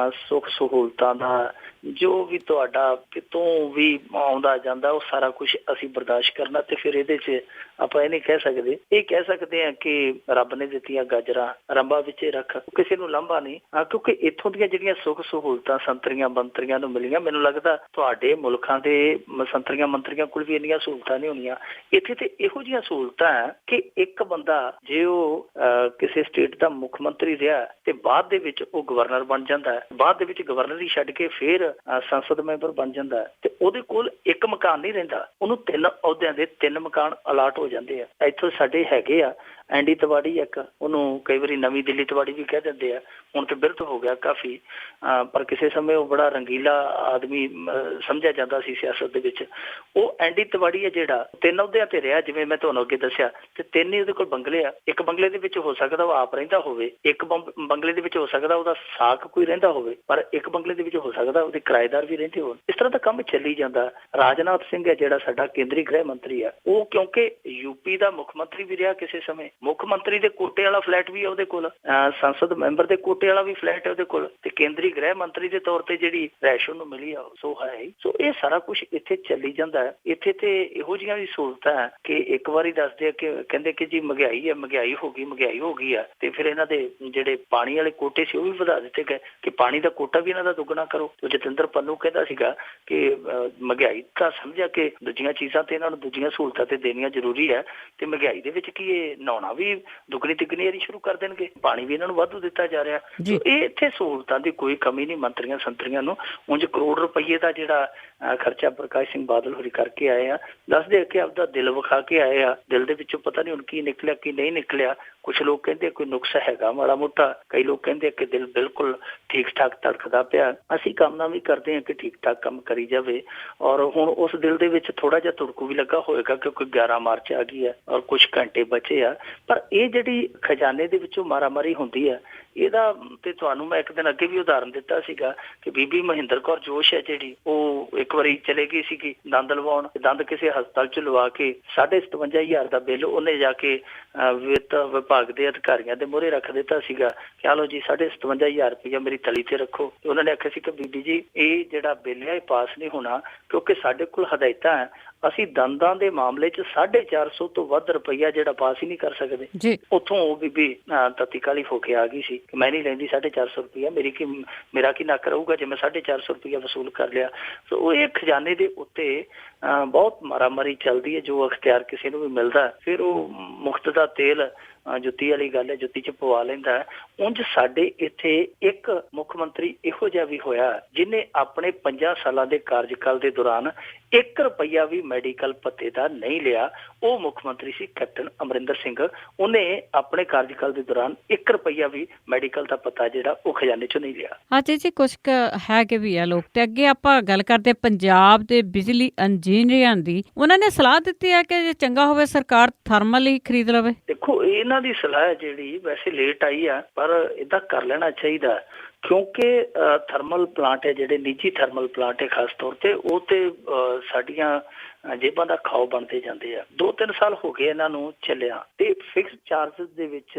Speaker 2: ਸੁੱਖ ਸਹੂਲਤਾਂ ਦਾ, ਜੋ ਵੀ ਤੁਹਾਡਾ ਕਿਤੋਂ ਵੀ ਆਉਂਦਾ ਜਾਂਦਾ ਉਹ ਸਾਰਾ ਕੁਝ ਅਸੀਂ ਬਰਦਾਸ਼ਤ ਕਰਨਾ। ਤੇ ਫਿਰ ਇਹਦੇ 'ਚ ਆਪਾਂ ਇਹ ਨਹੀਂ ਕਹਿ ਸਕਦੇ, ਇਹ ਕਹਿ ਸਕਦੇ ਹਾਂ ਕਿ ਰੱਬ ਨੇ ਦਿੱਤੀਆਂ ਗਾਜਰਾਂ ਰੰਬਾ ਵਿੱਚ ਰੱਖ, ਕਿਸੇ ਨੂੰ ਲਾਂਭਾ ਨਹੀਂ। ਕਿਉਂਕਿ ਇੱਥੋਂ ਦੀਆਂ ਜਿਹੜੀਆਂ ਸੁੱਖ ਸਹੂਲਤਾਂ ਸੰਤਰੀਆਂ ਮੰਤਰੀਆਂ ਨੂੰ ਮਿਲੀਆਂ, ਮੈਨੂੰ ਲੱਗਦਾ ਤੁਹਾਡੇ ਮੁਲਕਾਂ ਦੇ ਸੰਤਰੀਆਂ ਮੰਤਰੀਆਂ ਕੋਲ ਵੀ ਇੰਨੀਆਂ ਸਹੂਲਤਾਂ ਨਹੀਂ ਹੋਣੀਆਂ। ਇੱਥੇ ਤੇ ਇਹੋ ਜਿਹੀਆਂ ਸਹੂਲਤਾਂ ਹੈ ਕਿ ਇੱਕ ਬੰਦਾ ਜੇ ਉਹ ਕਿਸੇ ਸਟੇਟ ਦਾ ਮੁੱਖ ਮੰਤਰੀ ਰਿਹਾ ਤੇ ਬਾਅਦ ਦੇ ਵਿੱਚ ਉਹ ਗਵਰਨਰ ਬਣ ਜਾਂਦਾ ਹੈ, ਬਾਅਦ ਦੇ ਵਿੱਚ ਗਵਰਨਰ ਹੀ ਛੱਡ ਕੇ ਫਿਰ ਸੰਸਦ ਮੈਂਬਰ ਬਣ ਜਾਂਦਾ ਹੈ ਤੇ ਉਹਦੇ ਕੋਲ 1 ਮਕਾਨ ਨਹੀਂ ਰਹਿੰਦਾ, ਉਹਨੂੰ 3 ਅਹੁਦਿਆਂ ਦੇ 3 ਮਕਾਨ ਅਲਾਟ ਹੋ ਜਾਂਦੇ ਆ। ਇੱਥੋਂ ਸਾਡੇ ਹੈਗੇ ਆ ਐਂਡੀ ਤਿਵਾੜੀ, ਇੱਕ ਉਹਨੂੰ ਕਈ ਵਾਰੀ ਨਵੀਂ ਦਿੱਲੀ ਤਿਵਾੜੀ ਵੀ ਕਹਿ ਦਿੰਦੇ ਆ, ਹੁਣ ਤੇ ਬਿਰਧ ਹੋ ਗਿਆ ਕਾਫੀ, ਪਰ ਕਿਸੇ ਸਮੇਂ ਉਹ ਬੜਾ ਰੰਗੀਲਾ ਆਦਮੀ ਸਮਝਿਆ ਜਾਂਦਾ ਸੀ ਸਿਆਸਤ ਦੇ ਵਿੱਚ। ਉਹ ਐਂਡੀ ਤਿਵਾੜੀ ਹੈ ਜਿਹੜਾ 3 ਅਹੁਦਿਆਂ ਤੇ ਰਿਹਾ, ਜਿਵੇਂ ਮੈਂ ਤੁਹਾਨੂੰ ਅੱਗੇ ਦੱਸਿਆ, ਤੇ 3 ਹੀ ਉਹਦੇ ਕੋਲ ਬੰਗਲੇ ਆ। ਇੱਕ ਬੰਗਲੇ ਦੇ ਵਿੱਚ ਹੋ ਸਕਦਾ ਉਹ ਆਪ ਰਹਿੰਦਾ ਹੋਵੇ, ਇੱਕ ਬੰਗਲੇ ਦੇ ਵਿੱਚ ਹੋ ਸਕਦਾ ਉਹਦਾ ਸਾਕ ਕੋਈ ਰਹਿੰਦਾ ਹੋਵੇ, ਪਰ ਇੱਕ ਬੰਗਲੇ ਦੇ ਵਿੱਚ ਹੋ ਸਕਦਾ ਉਹਦੇ ਕਿਰਾਏਦਾਰ ਵੀ ਰਹਿੰਦੇ ਹੋਣ। ਇਸ ਤਰ੍ਹਾਂ ਦਾ ਕੰਮ ਚੱਲੀ ਜਾਂਦਾ। ਰਾਜਨਾਥ ਸਿੰਘ ਹੈ ਜਿਹੜਾ ਸਾਡਾ ਕੇਂਦਰੀ ਗ੍ਰਹਿ ਮੰਤਰੀ ਆ, ਉਹ ਕਿਉਂਕਿ यूपी ਦਾ ਮੁੱਖ ਮੰਤਰੀ ਵੀ ਰਿਹਾ ਕਿਸੇ ਸਮੇਂ, ਮੁੱਖ ਮੰਤਰੀ ਦੇ ਕੋਟੇ ਵਾਲਾ ਫਲੈਟ ਵੀ ਹੈ ਉਹਦੇ ਕੋਲ, ਸੰਸਦ ਮੈਂਬਰ ਦੇ ਕੋਟੇ ਵਾਲਾ ਵੀ ਫਲੈਟ ਹੈ ਉਹਦੇ ਕੋਲ, ਤੇ ਕੇਂਦਰੀ ਗ੍ਰਹਿ ਮੰਤਰੀ ਦੇ ਤੌਰ ਤੇ ਜਿਹੜੀ ਰੈਸ਼ ਉਹਨੂੰ ਮਿਲੀ ਆ ਸੋ ਹੈ। ਸੋ ਇਹ ਸਾਰਾ ਕੁਝ ਇੱਥੇ ਚੱਲੀ ਜਾਂਦਾ ਹੈ। ਇੱਥੇ ਤੇ ਇਹੋ ਜਿਹੀਆਂ ਵੀ ਸਹੂਲਤਾਂ ਹੈ ਕਿ ਇੱਕ ਵਾਰੀ ਦੱਸਦੇ ਆ ਕਿ ਕਹਿੰਦੇ ਕਿ ਜੀ ਮਹਿੰਗਾਈ ਹੈ, ਮਹਿੰਗਾਈ ਹੋ ਗਈ ਆ, ਤੇ ਫਿਰ ਇਹਨਾਂ ਦੇ ਜਿਹੜੇ ਪਾਣੀ ਵਾਲੇ ਕੋਟੇ ਸੀ ਉਹ ਵੀ ਵਧਾ ਦਿੱਤੇ ਗਏ ਕਿ ਪਾਣੀ ਦਾ ਕੋਟਾ ਵੀ ਇਹਨਾਂ ਦਾ ਦੁੱਗਣਾ ਕਰੋ। ਜਤਿੰਦਰ ਪੰਨੂ ਕਹਿੰਦਾ ਸੀਗਾ ਕਿ ਮਹਿੰਗਾਈ ਤਾਂ ਸਮਝਿਆ ਕਿ ਦੂਜੀਆਂ ਚੀਜ਼ਾਂ ਤੇ ਇਹਨਾਂ ਨੂੰ ਦੂਜੀਆਂ ਸਹੂਲਤਾਂ ਤੇ ਦੇਣੀਆਂ ਜ਼ਰੂਰੀ ਹੈ, ਤੇ ਮਹਿੰਗਾਈ ਦੇ ਵਿੱਚ ਕੀ ਇਹ ਨਹਾਉਣਾ ਵੀ ਦੁੱਗਣੀ ਤਿੱਗਣੀ ਵਾਰੀ ਸ਼ੁਰੂ ਕਰ ਦੇਣਗੇ, ਪਾਣੀ ਵੀ ਇਹਨਾਂ ਨੂੰ ਵਾਧੂ ਦਿੱਤਾ ਜਾ ਰਿਹਾ। ਇਹ ਇੱਥੇ ਸਹੂਲਤਾਂ ਦੀ ਕੋਈ ਕਮੀ ਨਹੀਂ ਮੰਤਰੀਆਂ ਸੰਤਰੀਆਂ ਨੂੰ। ਉਂਝ ਕਰੋੜ ਰੁਪਈਏ ਦਾ ਜਿਹੜਾ ਖਰਚਾ ਪ੍ਰਕਾਸ਼ ਸਿੰਘ ਬਾਦਲ ਹੋਰੀ ਕਰਕੇ ਆਏ ਆ, ਦੱਸਦੇ ਕਿ ਆਪਦਾ ਦਿਲ ਵਿਖਾ ਕੇ ਆਏ ਆ, ਦਿਲ ਦੇ ਵਿੱਚੋਂ ਪਤਾ ਨਹੀਂ ਹੁਣ ਕੀ ਨਿਕਲਿਆ ਕੀ ਨਹੀਂ ਨਿਕਲਿਆ। ਕੁਛ ਲੋਕ ਕਹਿੰਦੇ ਕੋਈ ਨੁਕਸ ਹੈਗਾ ਮਾੜਾ ਮੋਟਾ, ਕਈ ਲੋਕ ਕਹਿੰਦੇ ਕਿ ਦਿਲ ਬਿਲਕੁਲ ਠੀਕ ਠਾਕ ਧੜਕਦਾ ਪਿਆ। ਅਸੀਂ ਕਾਮਨਾ ਵੀ ਕਰਦੇ ਹਾਂ ਕਿ ਠੀਕ ਠਾਕ ਕੰਮ ਕਰੀ ਜਾਵੇ, ਔਰ ਹੁਣ ਉਸ ਦਿਲ ਦੇ ਵਿੱਚ ਥੋੜਾ ਜਿਹਾ ਤੁੜਕੂ ਵੀ ਲੱਗਾ ਹੋਏਗਾ ਕਿਉਂਕਿ 11 ਮਾਰਚ ਆ ਗਈ ਹੈ ਔਰ ਕੁਝ ਘੰਟੇ ਬਚੇ ਆ। ਪਰ ਇਹ ਜਿਹੜੀ ਖਜ਼ਾਨੇ ਦੇ ਵਿੱਚੋਂ ਮਾਰਾਮਾਰੀ ਹੁੰਦੀ ਹੈ, ਇਹਦਾ ਤੇ ਤੁਹਾਨੂੰ ਮੈਂ ਇੱਕ ਦਿਨ ਅੱਗੇ ਵੀ ਉਦਾਹਰਨ ਦਿੱਤਾ ਸੀਗਾ ਕਿ ਬੀਬੀ ਮਹਿੰਦਰ ਕੌਰ ਜੋਸ਼ ਹੈ ਜਿਹੜੀ, ਉਹ ਇੱਕ ਵਾਰੀ ਚਲੇ ਗਈ ਸੀਗੀ ਦੰਦ ਲਵਾਉਣ, ਦੰਦ ਕਿਸੇ ਹਸਪਤਾਲ ਚ ਲਵਾ ਕੇ 57,500 ਦਾ ਬਿੱਲ ਉਹਨੇ ਜਾ ਕੇ ਵਿੱਤ ਵਿਭਾਗ ਦੇ ਅਧਿਕਾਰੀਆਂ ਦੇ ਮੂਹਰੇ ਰੱਖ ਦਿੱਤਾ ਸੀਗਾ ਕਿ ਆ ਲਓ ਜੀ 57,500 ਰੁਪਇਆ ਮੇਰੀ ਤਲੀ ਤੇ ਰੱਖੋ। ਤੇ ਉਹਨਾਂ ਨੇ ਆਖਿਆ ਸੀ ਕਿ ਬੀਬੀ ਜੀ ਇਹ ਜਿਹੜਾ ਬਿੱਲ ਹੈ ਇਹ ਪਾਸ ਨਹੀਂ ਹੋਣਾ ਕਿਉਂਕਿ ਸਾਡੇ ਕੋਲ ਹਦਾਇਤਾਂ ਹੈ, ਅਸੀਂ ਦੰਦਾਂ ਦੇ ਮਾਮਲੇ 'ਚ 450 ਤੋਂ ਵੱਧ ਰੁਪਈਆ ਜਿਹੜਾ ਪਾਸ ਹੀ ਨਹੀਂ ਕਰ ਸਕਦੇ। ਉੱਥੋਂ ਉਹ ਬੀਬੀ ਤਤੀ ਕਾਲੀ ਹੋ ਕੇ ਆ ਗਈ ਸੀ ਕਿ ਮੈਂ ਨਹੀਂ ਲੈਂਦੀ 450 ਰੁਪਈਆ, ਮੇਰਾ ਕੀ ਨੱਕ ਰਹੂਗਾ ਜੇ ਮੈਂ 450 ਰੁਪਈਆ ਵਸੂਲ ਕਰ ਲਿਆ। ਸੋ ਉਹ ਇਹ ਖਜ਼ਾਨੇ ਦੇ ਉੱਤੇ ਬਹੁਤ ਮਾਰਾਮਾਰੀ ਚੱਲਦੀ ਹੈ। ਜੋ ਅਖਤਿਆਰ ਕਿਸੇ ਨੂੰ ਵੀ ਮਿਲਦਾ ਫਿਰ ਉਹ ਮੁਫਤ ਦਾ ਤੇਲ ਜੁੱਤੀ ਵਾਲੀ ਗੱਲ ਹੈ, ਜੁੱਤੀ 'ਚ ਪਵਾ ਲੈਂਦਾ। ਉਂਝ ਸਾਡੇ ਇੱਥੇ ਇੱਕ ਮੁੱਖ ਮੰਤਰੀ ਇਹੋ ਜਿਹਾ ਵੀ ਹੋਇਆ ਜਿਹਨੇ ਆਪਣੇ 50 ਸਾਲਾਂ ਦੇ ਕਾਰਜਕਾਲ ਦੇ ਦੌਰਾਨ 1 ਰੁਪਈਆ ਵੀ ਮੈਡੀਕਲ ਭੱਤੇ ਦਾ ਨਹੀਂ ਲਿਆ। ਉਹ ਮੁੱਖ ਮੰਤਰੀ ਸੀ ਕੈਪਟਨ ਅਮਰਿੰਦਰ ਸਿੰਘ। ਉਹਨੇ ਆਪਣੇ ਕਾਰਜਕਾਲ ਦੇ ਦੌਰਾਨ 1 ਰੁਪਈਆ ਵੀ ਮੈਡੀਕਲ ਦਾ ਭੱਤਾ ਜਿਹੜਾ ਉਹ ਖਜ਼ਾਨੇ 'ਚੋਂ ਨਹੀਂ ਲਿਆ।
Speaker 1: ਹਾਂਜੀ ਜੀ, ਕੁਛ ਹੈਗੇ ਵੀ ਆ ਲੋਕ। ਤੇ ਅੱਗੇ ਆਪਾਂ ਗੱਲ ਕਰਦੇ ਪੰਜਾਬ ਦੇ ਬਿਜਲੀ ਇੰਜੀਨੀਅਰਾਂ ਦੀ, ਉਹਨਾਂ ਨੇ ਸਲਾਹ ਦਿੱਤੀ ਹੈ ਕਿ ਜੇ ਚੰਗਾ ਹੋਵੇ ਸਰਕਾਰ ਥਰਮਲ ਹੀ ਖਰੀਦ ਲਵੇ।
Speaker 2: ਦੇਖੋ ਇਹਨਾਂ ਦੀ ਸਲਾਹ ਜਿਹੜੀ ਵੈਸੇ ਲੇਟ ਆਈ ਆ, ਪਰ ਏਦਾਂ ਕਰ ਲੈਣਾ ਚਾਹੀਦਾ ਕਿਉਂਕਿ ਥਰਮਲ ਪਲਾਂਟ ਹੈ ਜਿਹੜੇ ਨਿੱਜੀ ਥਰਮਲ ਪਲਾਂਟ ਹੈ ਖਾਸ ਤੌਰ ਤੇ, ਉਹ ਤੇ ਸਾਡੀਆਂ ਜੇਬਾਂ ਦਾ ਖਾਓ ਬਣਦੇ ਜਾਂਦੇ ਆ। 2-3 ਸਾਲ ਹੋ ਗਏ ਇਹਨਾਂ ਨੂੰ ਚੱਲਿਆ ਤੇ ਫਿਕਸ ਚਾਰਜਸ ਦੇ ਵਿੱਚ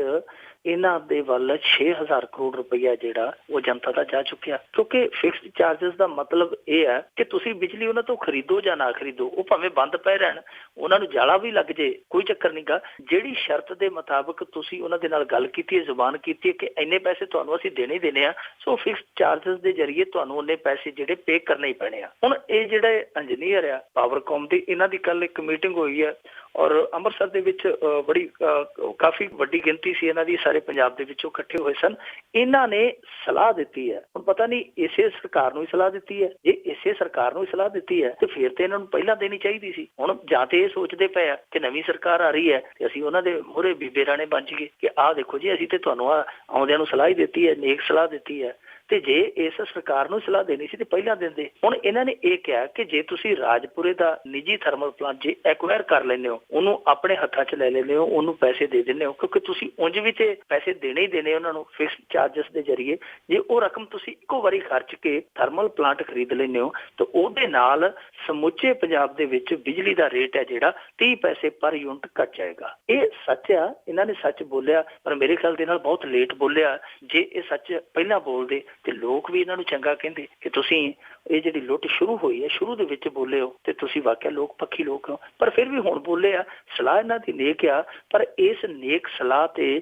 Speaker 2: ਇਹਨਾਂ ਦੇ ਵੱਲ 6,000 ਕਰੋੜ ਰੁਪਈਆ ਜਿਹੜਾ ਉਹ ਜਨਤਾ ਦਾ ਜਾ ਚੁੱਕਿਆ। ਕਿਉਂਕਿ ਫਿਕਸਡ ਚਾਰਜਸ ਦਾ ਮਤਲਬ ਇਹ ਹੈ ਕਿ ਤੁਸੀਂ ਬਿਜਲੀ ਉਹਨਾਂ ਤੋਂ ਖਰੀਦੋ ਜਾਂ ਨਾ ਖਰੀਦੋ, ਉਹ ਭਾਵੇਂ ਬੰਦ ਪਏ ਰਹਿਣ, ਉਹਨਾਂ ਨੂੰ ਜਾਲਾ ਵੀ ਲੱਗ ਜੇ ਕੋਈ ਚੱਕਰ ਨਹੀਂ ਗਾ। ਜਿਹੜੀ ਸ਼ਰਤ ਦੇ ਮੁਤਾਬਕ ਤੁਸੀਂ ਉਹਨਾਂ ਦੇ ਨਾਲ ਗੱਲ ਕੀਤੀ ਹੈ, ਜ਼ੁਬਾਨ ਕੀਤੀ ਹੈ ਕਿ ਇੰਨੇ ਪੈਸੇ ਤੁਹਾਨੂੰ ਅਸੀਂ ਦੇਣੇ ਹੀ ਦੇਣੇ ਆ, ਸੋ ਫਿਕਸਡ ਚਾਰਜਸ ਦੇ ਜ਼ਰੀਏ ਤੁਹਾਨੂੰ ਉਹਨੇ ਪੈਸੇ ਜਿਹੜੇ ਪੇ ਕਰਨੇ ਹੀ ਪੈਣੇ ਆ। ਹੁਣ ਇਹ ਜਿਹੜੇ ਇੰਜੀਨੀਅਰ ਆ ਪਾਵਰਕਾਮ ਦੇ, ਇਹਨਾਂ ਦੀ ਕੱਲ ਇੱਕ ਮੀਟਿੰਗ ਹੋਈ ਹੈ ਔਰ ਅੰਮ੍ਰਿਤਸਰ ਦੇ ਵਿੱਚ ਬੜੀ ਕਾਫੀ ਵੱਡੀ ਗਿਣਤੀ ਸੀ ਇਹਨਾਂ ਦੀ, ਸਾਰੇ ਪੰਜਾਬ ਦੇ ਵਿੱਚੋਂ ਇਕੱਠੇ ਹੋਏ ਸਨ। ਇਹਨਾਂ ਨੇ ਸਲਾਹ ਦਿੱਤੀ ਹੈ, ਹੁਣ ਪਤਾ ਨਹੀਂ ਇਸੇ ਸਰਕਾਰ ਨੂੰ ਹੀ ਸਲਾਹ ਦਿੱਤੀ ਹੈ। ਜੇ ਇਸੇ ਸਰਕਾਰ ਨੂੰ ਹੀ ਸਲਾਹ ਦਿੱਤੀ ਹੈ ਤੇ ਫਿਰ ਤੇ ਇਹਨਾਂ ਨੂੰ ਪਹਿਲਾਂ ਦੇਣੀ ਚਾਹੀਦੀ ਸੀ। ਹੁਣ ਜਾਂ ਤੇ ਇਹ ਸੋਚਦੇ ਪਏ ਆ ਕਿ ਨਵੀਂ ਸਰਕਾਰ ਆ ਰਹੀ ਹੈ ਤੇ ਅਸੀਂ ਉਹਨਾਂ ਦੇ ਮੂਹਰੇ ਬੀਬੇ ਰਾਣੇ ਬਣ ਜਾਈਏ ਕਿ ਆਹ ਦੇਖੋ ਜੀ ਅਸੀਂ ਤੇ ਤੁਹਾਨੂੰ ਆਉਂਦਿਆਂ ਨੂੰ ਸਲਾਹ ਹੀ ਦਿੱਤੀ ਹੈ, ਨੇਕ ਸਲਾਹ ਦਿੱਤੀ ਹੈ। ਤੇ ਜੇ ਇਸ ਸਰਕਾਰ ਨੂੰ ਸਲਾਹ ਦੇਣੀ ਸੀ ਤੇ ਪਹਿਲਾਂ ਦਿੰਦੇ। ਹੁਣ ਇਹਨਾਂ ਨੇ ਇਹ ਕਿਹਾ ਕਿ ਜੇ ਤੁਸੀਂ ਰਾਜਪੁਰੇ ਦਾ ਨਿੱਜੀ ਥਰਮਲ ਪਲਾਂਟ ਜੇ ਐਕਵਾਇਰ ਕਰ ਲੈਂਦੇ ਹੋ, ਉਹਨੂੰ ਆਪਣੇ ਹੱਥਾਂ 'ਚ ਲੈ ਲੈਂਦੇ ਹੋ, ਉਹਨੂੰ ਪੈਸੇ ਦੇ ਦਿੰਦੇ ਹੋ, ਕਿਉਂਕਿ ਤੁਸੀਂ ਉਂਝ ਵੀ ਤੇ ਪੈਸੇ ਦੇਣੇ ਹੀ ਦੇਣੇ ਉਹਨਾਂ ਨੂੰ ਫਿਕਸਡ ਚਾਰਜਸ ਦੇ ਜ਼ਰੀਏ। ਜੇ ਉਹ ਰਕਮ ਤੁਸੀਂ ਇੱਕੋ ਵਾਰੀ ਖਰਚ ਕੇ ਥਰਮਲ ਪਲਾਂਟ ਖਰੀਦ ਲੈਂਦੇ ਹੋ ਤਾਂ ਉਹਦੇ ਨਾਲ ਸਮੁੱਚੇ ਪੰਜਾਬ ਦੇ ਵਿੱਚ ਬਿਜਲੀ ਦਾ ਰੇਟ ਹੈ ਜਿਹੜਾ 30 ਪੈਸੇ ਪਰ ਯੂਨਿਟ ਘਟ ਜਾਏਗਾ। ਇਹ ਸੱਚ ਆ, ਇਹਨਾਂ ਨੇ ਸੱਚ ਬੋਲਿਆ, ਪਰ ਮੇਰੇ ਖਿਆਲ ਦੇ ਨਾਲ ਬਹੁਤ ਲੇਟ ਬੋਲਿਆ। ਜੇ ਇਹ ਸੱਚ ਪਹਿਲਾਂ ਬੋਲਦੇ ਤੇ ਲੋਕ ਵੀ ਇਹਨਾਂ ਨੂੰ ਚੰਗਾ ਕਹਿੰਦੇ ਕਿ ਤੁਸੀਂ ਇਹ ਜਿਹੜੀ ਲੁੱਟ ਸ਼ੁਰੂ ਹੋਈ ਹੈ ਸ਼ੁਰੂ ਦੇ ਵਿੱਚ ਬੋਲੇ ਹੋ ਤੇ ਤੁਸੀਂ ਵਾਕਿਆ ਲੋਕ ਪੱਖੀ ਲੋਕ ਹੋ। ਪਰ ਫਿਰ ਵੀ ਹੁਣ ਬੋਲੇ ਆ, ਸਲਾਹ ਇਹਨਾਂ ਦੀ ਨੇਕ ਆ, ਪਰ ਇਸ ਨੇਕ ਸਲਾਹ ਤੇ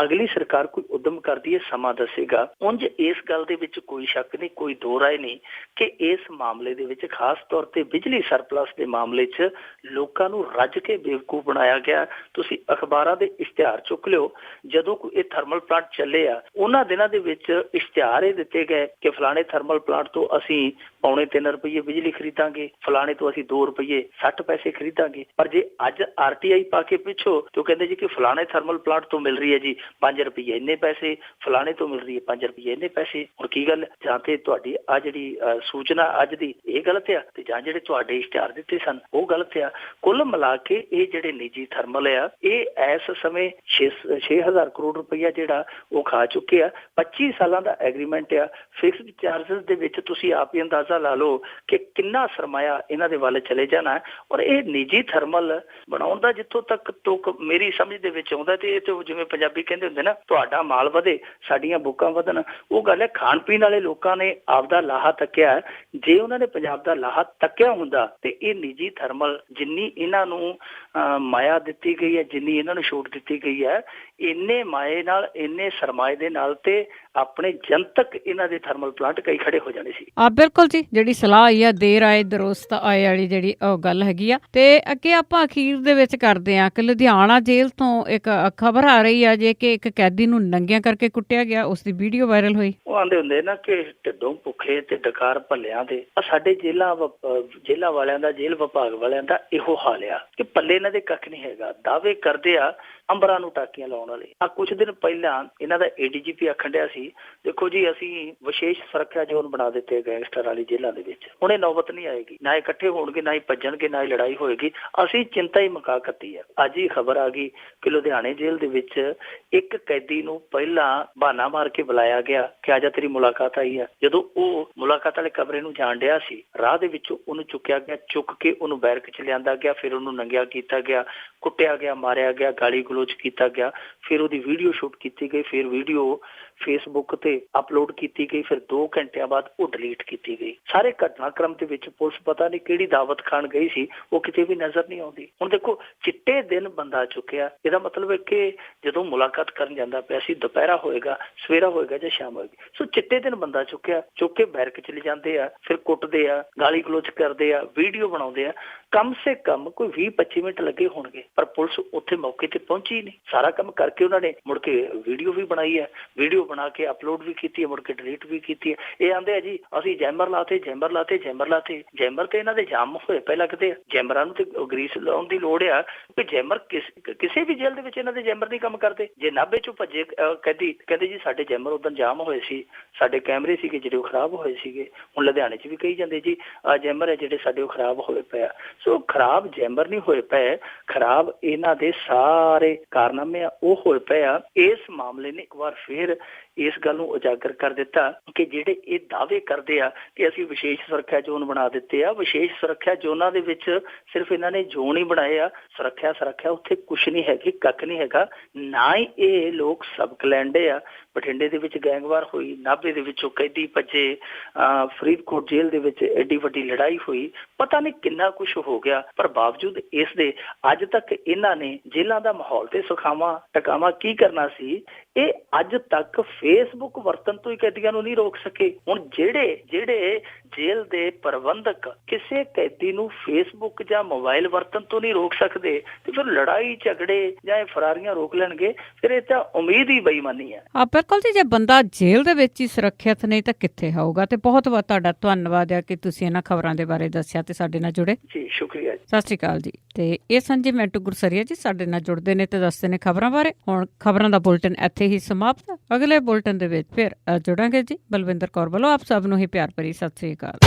Speaker 2: ਅਗਲੀ ਸਰਕਾਰ ਕੋਈ ਉਦਮ ਕਰਦੀ ਹੈ ਸਮਾਂ ਦੱਸੇਗਾ। ਉਂਝ ਇਸ ਗੱਲ ਦੇ ਵਿੱਚ ਕੋਈ ਸ਼ੱਕ ਨਹੀਂ, ਕੋਈ ਦੋ ਰਾਏ ਨਹੀਂ ਕਿ ਇਸ ਮਾਮਲੇ ਦੇ ਵਿੱਚ ਖਾਸ ਤੌਰ ਤੇ ਬਿਜਲੀ ਸਰਪਲਸ ਦੇ ਮਾਮਲੇ 'ਚ ਲੋਕਾਂ ਨੂੰ ਰੱਜ ਕੇ ਬੇਵਕੂਫ ਬਣਾਇਆ ਗਿਆ। ਤੁਸੀਂ ਅਖਬਾਰਾਂ ਦੇ ਇਸ਼ਤਿਹਾਰ ਚੁੱਕ ਲਿਓ, ਜਦੋਂ ਕੋਈ ਇਹ ਥਰਮਲ ਪਲਾਂਟ ਚੱਲੇ ਆ ਉਹਨਾਂ ਦਿਨਾਂ ਦੇ ਵਿੱਚ ਇਸ਼ਤਿਹਾਰ ਇਹ ਦਿੱਤੇ ਗਏ ਕਿ ਫਲਾਣੇ ਥਰਮਲ ਪਲਾਂਟ ਤੋਂ ਅਸੀਂ $3.25 ਰੁਪਏ ਬਿਜਲੀ ਖਰੀਦਾਂਗੇ, ਫਲਾਣੇ ਤੋਂ ਅਸੀਂ $2.60 ਖਰੀਦਾਂਗੇ। ਪਰ ਜੇ ਅੱਜ RTI ਪਾ ਕੇ ਪਿੱਛੋਂ ਤੇ ਉਹ ਕਹਿੰਦੇ ਜੀ ਕਿ ਫਲਾਣੇ ਥਰਮਲ ਪਲਾਂਟ ਤੋਂ ਮਿਲ ਰਹੀ ਹੈ ਜੀ 5 ਰੁਪਏ ਇੰਨੇ ਪੈਸੇ, ਫਲਾਣੇ ਤੋਂ ਮਿਲ ਰਹੀ ਹੈ 5 ਰੁਪਏ ਇੰਨੇ ਪੈਸੇ। ਹੁਣ ਕੀ ਗੱਲ, ਜਾਂ ਤੇ ਤੁਹਾਡੀ ਆ ਜਿਹੜੀ ਸੂਚਨਾ ਅੱਜ ਦੀ ਇਹ ਗਲਤ ਆ, ਤੇ ਜਾਂ ਜਿਹੜੇ ਤੁਹਾਡੇ ਇਸ਼ਤਿਹਾਰ ਦਿੱਤੇ ਸਨ ਉਹ ਗਲਤ ਆ। ਕੁੱਲ ਮਿਲਾ ਕੇ ਇਹ ਜਿਹੜੇ ਨਿੱਜੀ ਥਰਮਲ ਆ ਇਹ ਇਸ ਸਮੇਂ 6,000 ਕਰੋੜ ਰੁਪਈਆ ਜਿਹੜਾ ਉਹ ਖਾ ਚੁੱਕੇ ਆ। 25 ਸਾਲਾਂ ਦਾ ਐਗਰੀਮੈਂਟ ਆ। ਫਿਕਸਡ ਚਾਰਜਸ ਦੇ ਵਿੱਚ ਤੁਸੀਂ ਆਪ ਹੀ ਅੰਦਾਜ਼ਾ ਲਾ ਲਓ ਕਿ ਕਿੰਨਾ ਸਰਮਾਇਆ ਇਹਨਾਂ ਦੇ ਵੱਲ ਚਲੇ ਜਾਣਾ ਹੈ। ਔਰ ਇਹ ਨਿੱਜੀ ਥਰਮਲ ਬਣਾਉਣ ਦਾ ਜਿੱਥੋਂ ਤੱਕ ਤੁਕ ਮੇਰੀ ਸਮਝ ਦੇ ਵਿੱਚ ਆਉਂਦਾ, ਤੇ ਇਹ ਤੇ ਜਿਵੇਂ ਪੰਜਾਬੀ ਕਹਿੰਦੇ ਹੁੰਦੇ ਨਾ, ਤੁਹਾਡਾ ਮਾਲ ਵਧੇ ਸਾਡੀਆਂ ਬੁੱਕਾਂ ਵਧਣ, ਉਹ ਗੱਲ ਹੈ। ਖਾਣ ਪੀਣ ਵਾਲੇ ਲੋਕਾਂ ਨੇ ਆਪਦਾ ਲਾਹਾ ਤੱਕਿਆ। ਜੇ ਉਹਨਾਂ ਨੇ ਪੰਜਾਬ ਦਾ ਲਾਹਾ ਤੱਕਿਆ ਹੁੰਦਾ ਤੇ ਇਹ ਨਿੱਜੀ ਥਰਮਲ ਜਿੰਨੀ ਇਹਨਾਂ ਨੂੰ ਮਾਇਆ ਦਿੱਤੀ ਗਈ ਹੈ, ਜਿੰਨੀ ਇਹਨਾਂ ਨੂੰ ਛੋਟ ਦਿੱਤੀ ਗਈ ਹੈ, ਇੰਨੇ ਮਾਏ ਨਾਲ, ਇੰਨੇ ਸਰਮਾਏ ਦੇ ਨਾਲ ਤੇ ਆਪਣੇ ਜਨਤਕ ਇਹਨਾਂ ਦੇ ਥਰਮਲ ਪਲਾਂਟ ਕਈ ਖੜੇ ਹੋ ਜਾਣੇ ਸੀ।
Speaker 1: ਬਿਲਕੁਲ ਜੀ, ਜਿਹੜੀ ਸਲਾਹ ਆਈ ਆ ਦੇਰ ਆਏ ਦਰੁਸਤ ਆਏ ਵਾਲੀ ਜਿਹੜੀ ਉਹ ਗੱਲ ਹੈਗੀ ਆ। ਤੇ ਅੱਗੇ ਆਪਾਂ ਅਖੀਰ ਦੇ ਵਿੱਚ ਕਰਦੇ ਆ ਕਿ ਲੁਧਿਆਣਾ ਜੇਲ੍ਹ ਤੋਂ ਇੱਕ ਖਬਰ ਆ ਰਹੀ ਆ ਜੇ ਕਿ ਇੱਕ ਕੈਦੀ ਨੂੰ ਨੰਗਿਆਂ ਕਰਕੇ ਕੁੱਟਿਆ ਗਿਆ, ਉਸ ਦੀ ਵੀਡੀਓ ਵਾਇਰਲ ਹੋਈ।
Speaker 2: ਉਹ ਆਂਦੇ ਹੁੰਦੇ ਨਾ ਕਿ ਢਿੱਡੋਂ ਭੁੱਖੇ ਤੇ ਡਕਾਰ ਭੱਲਿਆਂ ਦੇ। ਸਾਡੇ ਜੇਲ੍ਹਾਂ ਵਾਲਿਆਂ ਦਾ, ਜੇਲ੍ਹ ਵਿਭਾਗ ਵਾਲਿਆਂ ਦਾ ਇਹੋ ਹਾਲ ਆ ਕਿ ਪੱਲੇ ਇਹਨਾਂ ਦੇ ਕੱਖ ਨਹੀਂ ਹੈਗਾ। ਦਾਅਵੇ ਕਰਦੇ ਆ ਅੰਬਰਾਂ ਨੂੰ ਟਾਕੀਆਂ ਲਾਉਣ ਵਾਲੇ। ਆ ਕੁਝ ਦਿਨ ਪਹਿਲਾਂ ਇਹਨਾਂ ਦਾ ADGP ਆਖਣ ਡਿਆ ਸੀ, ਦੇਖੋ ਜੀ ਅਸੀਂ ਵਿਸ਼ੇਸ਼ ਸੁਰੱਖਿਆ ਜ਼ੋਨ ਬਣਾ ਦਿੱਤੇ ਗੈਂਗਸਟਰ ਵਾਲੀ ਜੇਲ੍ਹਾਂ ਦੇ ਵਿੱਚ, ਹੁਣ ਇਹ ਨੌਬਤ ਨਹੀਂ ਆਏਗੀ, ਨਾ ਇਕੱਠੇ ਹੋਣਗੇ, ਨਾ ਹੀ ਭੱਜਣਗੇ, ਨਾ ਹੀ ਲੜਾਈ ਹੋਏਗੀ। ਅਸੀਂ ਚਿੰਤਾ ਹੀ ਮੁਕਾ ਕੱਤੀ ਆ। ਅੱਜ ਹੀ ਖਬਰ ਆ ਗਈ ਕਿ ਲੁਧਿਆਣੇ ਜੇਲ੍ਹ ਦੇ ਵਿੱਚ ਇੱਕ ਕੈਦੀ ਨੂੰ ਪਹਿਲਾਂ ਬਹਾਨਾ ਮਾਰ ਕੇ ਬੁਲਾਇਆ ਗਿਆ ਕਿ ਆਜਾ ਤੇਰੀ ਮੁਲਾਕਾਤ ਆਈ ਆ। ਜਦੋਂ ਉਹ ਮੁਲਾਕਾਤ ਵਾਲੇ ਕਮਰੇ ਨੂੰ ਜਾਣ ਡਿਆ ਸੀ, ਰਾਹ ਦੇ ਵਿੱਚੋਂ ਉਹਨੂੰ ਚੁੱਕਿਆ ਗਿਆ, ਚੁੱਕ ਕੇ ਉਹਨੂੰ ਬੈਰਕ 'ਚ ਲਿਆਂਦਾ ਗਿਆ, ਫਿਰ ਉਹਨੂੰ ਨੰਗਿਆ ਕੀਤਾ ਗਿਆ, ਕੁੱਟਿਆ ਗਿਆ, ਮਾਰਿਆ ਗਿਆ, ਗਾਲੀ ਗਲੋਚ ਕੀਤਾ ਗਿਆ। ਫਿਰ ਉਹਦੀ ਵੀਡੀਓ ਸ਼ੂਟ ਕੀਤੀ ਗਈ, ਫਿਰ ਵੀਡੀਓ ਫੇਸਬੁੱਕ ਤੇ ਅਪਲੋਡ ਕੀਤੀ ਗਈ, ਫਿਰ 2 ਘੰਟਿਆਂ ਬਾਅਦ ਉਹ ਡਿਲੀਟ ਕੀਤੀ ਗਈ। ਸਾਰੇ ਘਟਨਾਕ੍ਰਮ ਦੇ ਵਿੱਚ ਪੁਲਿਸ ਪਤਾ ਨਹੀਂ ਕਿਹੜੀ ਦਾਵਤ ਖਾਣ ਗਈ ਸੀ, ਉਹ ਕਿਤੇ ਵੀ ਨਜ਼ਰ ਨਹੀਂ ਆਉਂਦੀ। ਹੁਣ ਦੇਖੋ ਚਿੱਟੇ ਦਿਨ ਬੰਦਾ ਚੁੱਕਿਆ, ਇਹਦਾ ਮਤਲਬ ਹੈ ਕਿ ਜਦੋਂ ਮੁਲਾਕਾਤ ਕਰਨ ਜਾਂਦਾ ਪਿਆ ਸੀ, ਦੁਪਹਿਰਾ ਹੋਏਗਾ, ਸਵੇਰਾ ਹੋਏਗਾ ਜਾਂ ਸ਼ਾਮ ਹੋਏਗੀ, ਸੋ ਚਿੱਟੇ ਦਿਨ ਬੰਦਾ ਚੁੱਕਿਆ, ਚੁੱਕ ਕੇ ਬੈਰਕ ਚ ਲਿਜਾਂਦੇ ਆ, ਫਿਰ ਕੁੱਟਦੇ ਆ, ਗਾਲੀ ਗਲੋਚ ਕਰਦੇ ਆ, ਵੀਡੀਓ ਬਣਾਉਂਦੇ ਆ। ਕਮ ਸੇ ਕਮ ਕੋਈ 20-25 ਮਿੰਟ ਲੱਗੇ ਹੋਣਗੇ, ਪਰ ਪੁਲਿਸ ਉੱਥੇ ਮੌਕੇ ਤੇ ਪਹੁੰਚੀ ਨਹੀਂ। ਸਾਰਾ ਕੰਮ ਕਰਕੇ ਉਹਨਾਂ ਨੇ ਮੁੜ ਕੇ ਵੀਡੀਓ ਵੀ ਬਣਾਈ ਹੈ, ਵੀਡੀਓ ਬਣਾ ਕੇ ਅਪਲੋਡ ਵੀ ਕੀਤੀ ਹੈ, ਮੁੜ ਕੇ ਡਿਲੀਟ ਵੀ ਕੀਤੀ ਹੈ। ਇਹ ਆਂਦੇ ਆ ਜੀ ਅਸੀਂ ਜੈਮਰ ਲਾਤੇ, ਜੈਮਰ ਲਾਤੇ, ਜੈਮਰ ਲਾਤੇ। ਜੈਮਰ ਤੇ ਇਹਨਾਂ ਦੇ ਜਾਮ ਹੋਏ ਪਏ ਲੱਗਦੇ ਆ। ਜੈਮਰਾਂ ਨੂੰ ਤੇ ਗਰੀਸ ਲਾਉਣ ਦੀ ਲੋੜ ਆ ਕਿ ਜੈਮਰ ਕਿਸੇ ਵੀ ਜੇਲ੍ਹ ਦੇ ਵਿੱਚ ਇਹਨਾਂ ਦੇ ਜੈਮਰ ਨਹੀਂ ਕੰਮ ਕਰਦੇ। ਜੇ ਨਾਭੇ ਚੋਂ ਭੱਜੇ ਕਹਿੰਦੇ ਜੀ ਸਾਡੇ ਜੈਮਰ ਉਦੋਂ ਜਾਮ ਹੋਏ ਸੀ, ਸਾਡੇ ਕੈਮਰੇ ਸੀਗੇ ਜਿਹੜੇ ਉਹ ਖਰਾਬ ਹੋਏ ਸੀਗੇ। ਹੁਣ ਲੁਧਿਆਣੇ 'ਚ ਵੀ ਕਹੀ ਜਾਂਦੇ ਜੀ ਜੈਮਰ ਹੈ ਜਿਹੜੇ ਸਾਡੇ ਉਹ ਖਰਾਬ ਹੋਏ ਪਏ ਆ। ਸੋ ਖਰਾਬ ਜੈਮਰ ਨਹੀਂ ਹੋਏ ਪਏ, ਖਰਾਬ ਇਹਨਾਂ ਦੇ ਸਾਰੇ ਕਾਰਨਾਮੇ ਆ ਉਹ ਹੋਏ ਪਏ ਆ। ਇਸ ਮਾਮਲੇ ਨੇ ਇੱਕ ਵਾਰ ਫਿਰ ਇਸ ਗੱਲ ਨੂੰ ਉਜਾਗਰ ਕਰ ਦਿੱਤਾ ਕਿ ਜਿਹੜੇ ਇਹ ਦਾਅਵੇ ਕਰਦੇ ਆ ਕਿ ਅਸੀਂ ਵਿਸ਼ੇਸ਼ ਸੁਰੱਖਿਆ ਜ਼ੋਨ ਬਣਾ ਦਿੱਤੇ ਆ, ਵਿਸ਼ੇਸ਼ ਸੁਰੱਖਿਆ ਜ਼ੋਨਾਂ ਦੇ ਵਿੱਚ ਸਿਰਫ ਇਹਨਾਂ ਨੇ ਜ਼ੋਨ ਹੀ ਬਣਾਏ ਆ। ਸੁਰੱਖਿਆ ਉੱਥੇ ਕੁਛ ਨਹੀਂ ਹੈਗੀ, ਕੱਖ ਨਹੀਂ ਹੈਗਾ। ਨਾ ਹੀ ਇਹ ਲੋਕ ਸਬਕ ਲੈਂਦੇ ਆ। ਬਠਿੰਡੇ ਦੇ ਵਿੱਚ ਗੈਂਗਵਾਰ ਹੋਈ, ਨਾਭੇ ਦੇ ਵਿੱਚੋਂ ਕੈਦੀ ਭੱਜੇ, ਫਰੀਦਕੋਟ ਜੇਲ੍ਹ ਦੇ ਵਿੱਚ ਐਡੀ ਵੱਡੀ ਲੜਾਈ ਹੋਈ, ਪਤਾ ਨਹੀਂ ਕਿੰਨਾ ਕੁਛ ਹੋ ਗਿਆ। ਪਰ ਬਾਵਜੂਦ ਇਸ ਦੇ ਅੱਜ ਤੱਕ ਇਹਨਾਂ ਨੇ ਜੇਲ੍ਹਾਂ ਦਾ ਮਾਹੌਲ ਤੇ ਸੁਖਾਵਾਂ ਟਿਕਾਵਾਂ ਕੀ ਕਰਨਾ ਸੀ, ਇਹ ਅੱਜ ਤੱਕ ਫੇਸਬੁੱਕ ਵਰਤਨ ਤੋਂ ਹੀ ਕੈਦੀਆਂ ਨੂੰ ਨਹੀਂ ਰੋਕ ਸਕੇ। ਹੁਣ ਜਿਹੜੇ ਜੇਲ੍ਹ ਦੇ ਪ੍ਰਬੰਧਕ ਕਿਸੇ ਕੈਦੀ ਨੂੰ ਫੇਸਬੁੱਕ ਜਾਂ ਮੋਬਾਈਲ ਵਰਤਨ ਤੋਂ ਨਹੀਂ ਰੋਕ ਸਕਦੇ, ਤੇ ਫਿਰ ਲੜਾਈ ਝਗੜੇ ਜਾਂ ਫਰਾਰੀਆਂ ਰੋਕ ਲੈਣਗੇ, ਫਿਰ ਇਹ ਤਾਂ ਉਮੀਦ ਹੀ ਬੇਈਮਾਨੀ ਹੈ।
Speaker 1: ਬਿਲਕੁਲ ਜੀ, ਜੇ ਬੰਦਾ ਜੇਲ੍ਹ ਦੇ ਵਿੱਚ ਹੀ ਸੁਰੱਖਿਅਤ ਨਹੀਂ ਤਾਂ ਕਿੱਥੇ ਹੋਊਗਾ। ਤੇ ਬਹੁਤ ਬਹੁਤ ਤੁਹਾਡਾ ਧੰਨਵਾਦ ਹੈ ਕਿ ਤੁਸੀਂ ਇਹਨਾਂ ਖਬਰਾਂ ਦੇ ਬਾਰੇ ਦੱਸਿਆ ਤੇ ਸਾਡੇ ਨਾਲ ਜੁੜੇ।
Speaker 2: ਜੀ ਸ਼ੁਕਰੀਆ ਜੀ।
Speaker 1: ਸਤਿ ਸ਼੍ਰੀ ਅਕਾਲ ਜੀ। ਤੇ ਇਹ ਸੰਜੀ ਮੈਂਟੂ ਗੁਰਸਰੀਆ ਜੀ ਸਾਡੇ ਨਾਲ ਜੁੜਦੇ ਨੇ ਤੇ ਦੱਸਦੇ ਨੇ ਖਬਰਾਂ ਬਾਰੇ। ਹੁਣ ਖਬਰਾਂ ਦਾ ਬੁਲਟਨ ਇੱਥੇ ਹੀ ਸਮਾਪਤ। ਅਗਲੇ ਬੁਲਟਨ ਦੇ ਵਿੱਚ ਫਿਰ ਜੁੜਾਂਗੇ ਜੀ। ਬਲਵਿੰਦਰ ਕੌਰ ਵੱਲੋਂ ਆਪ ਸਭ ਨੂੰ ਹੀ ਪਿਆਰ ਭਰੀ ਸਤਿ ਸ਼੍ਰੀ ਅਕਾਲ।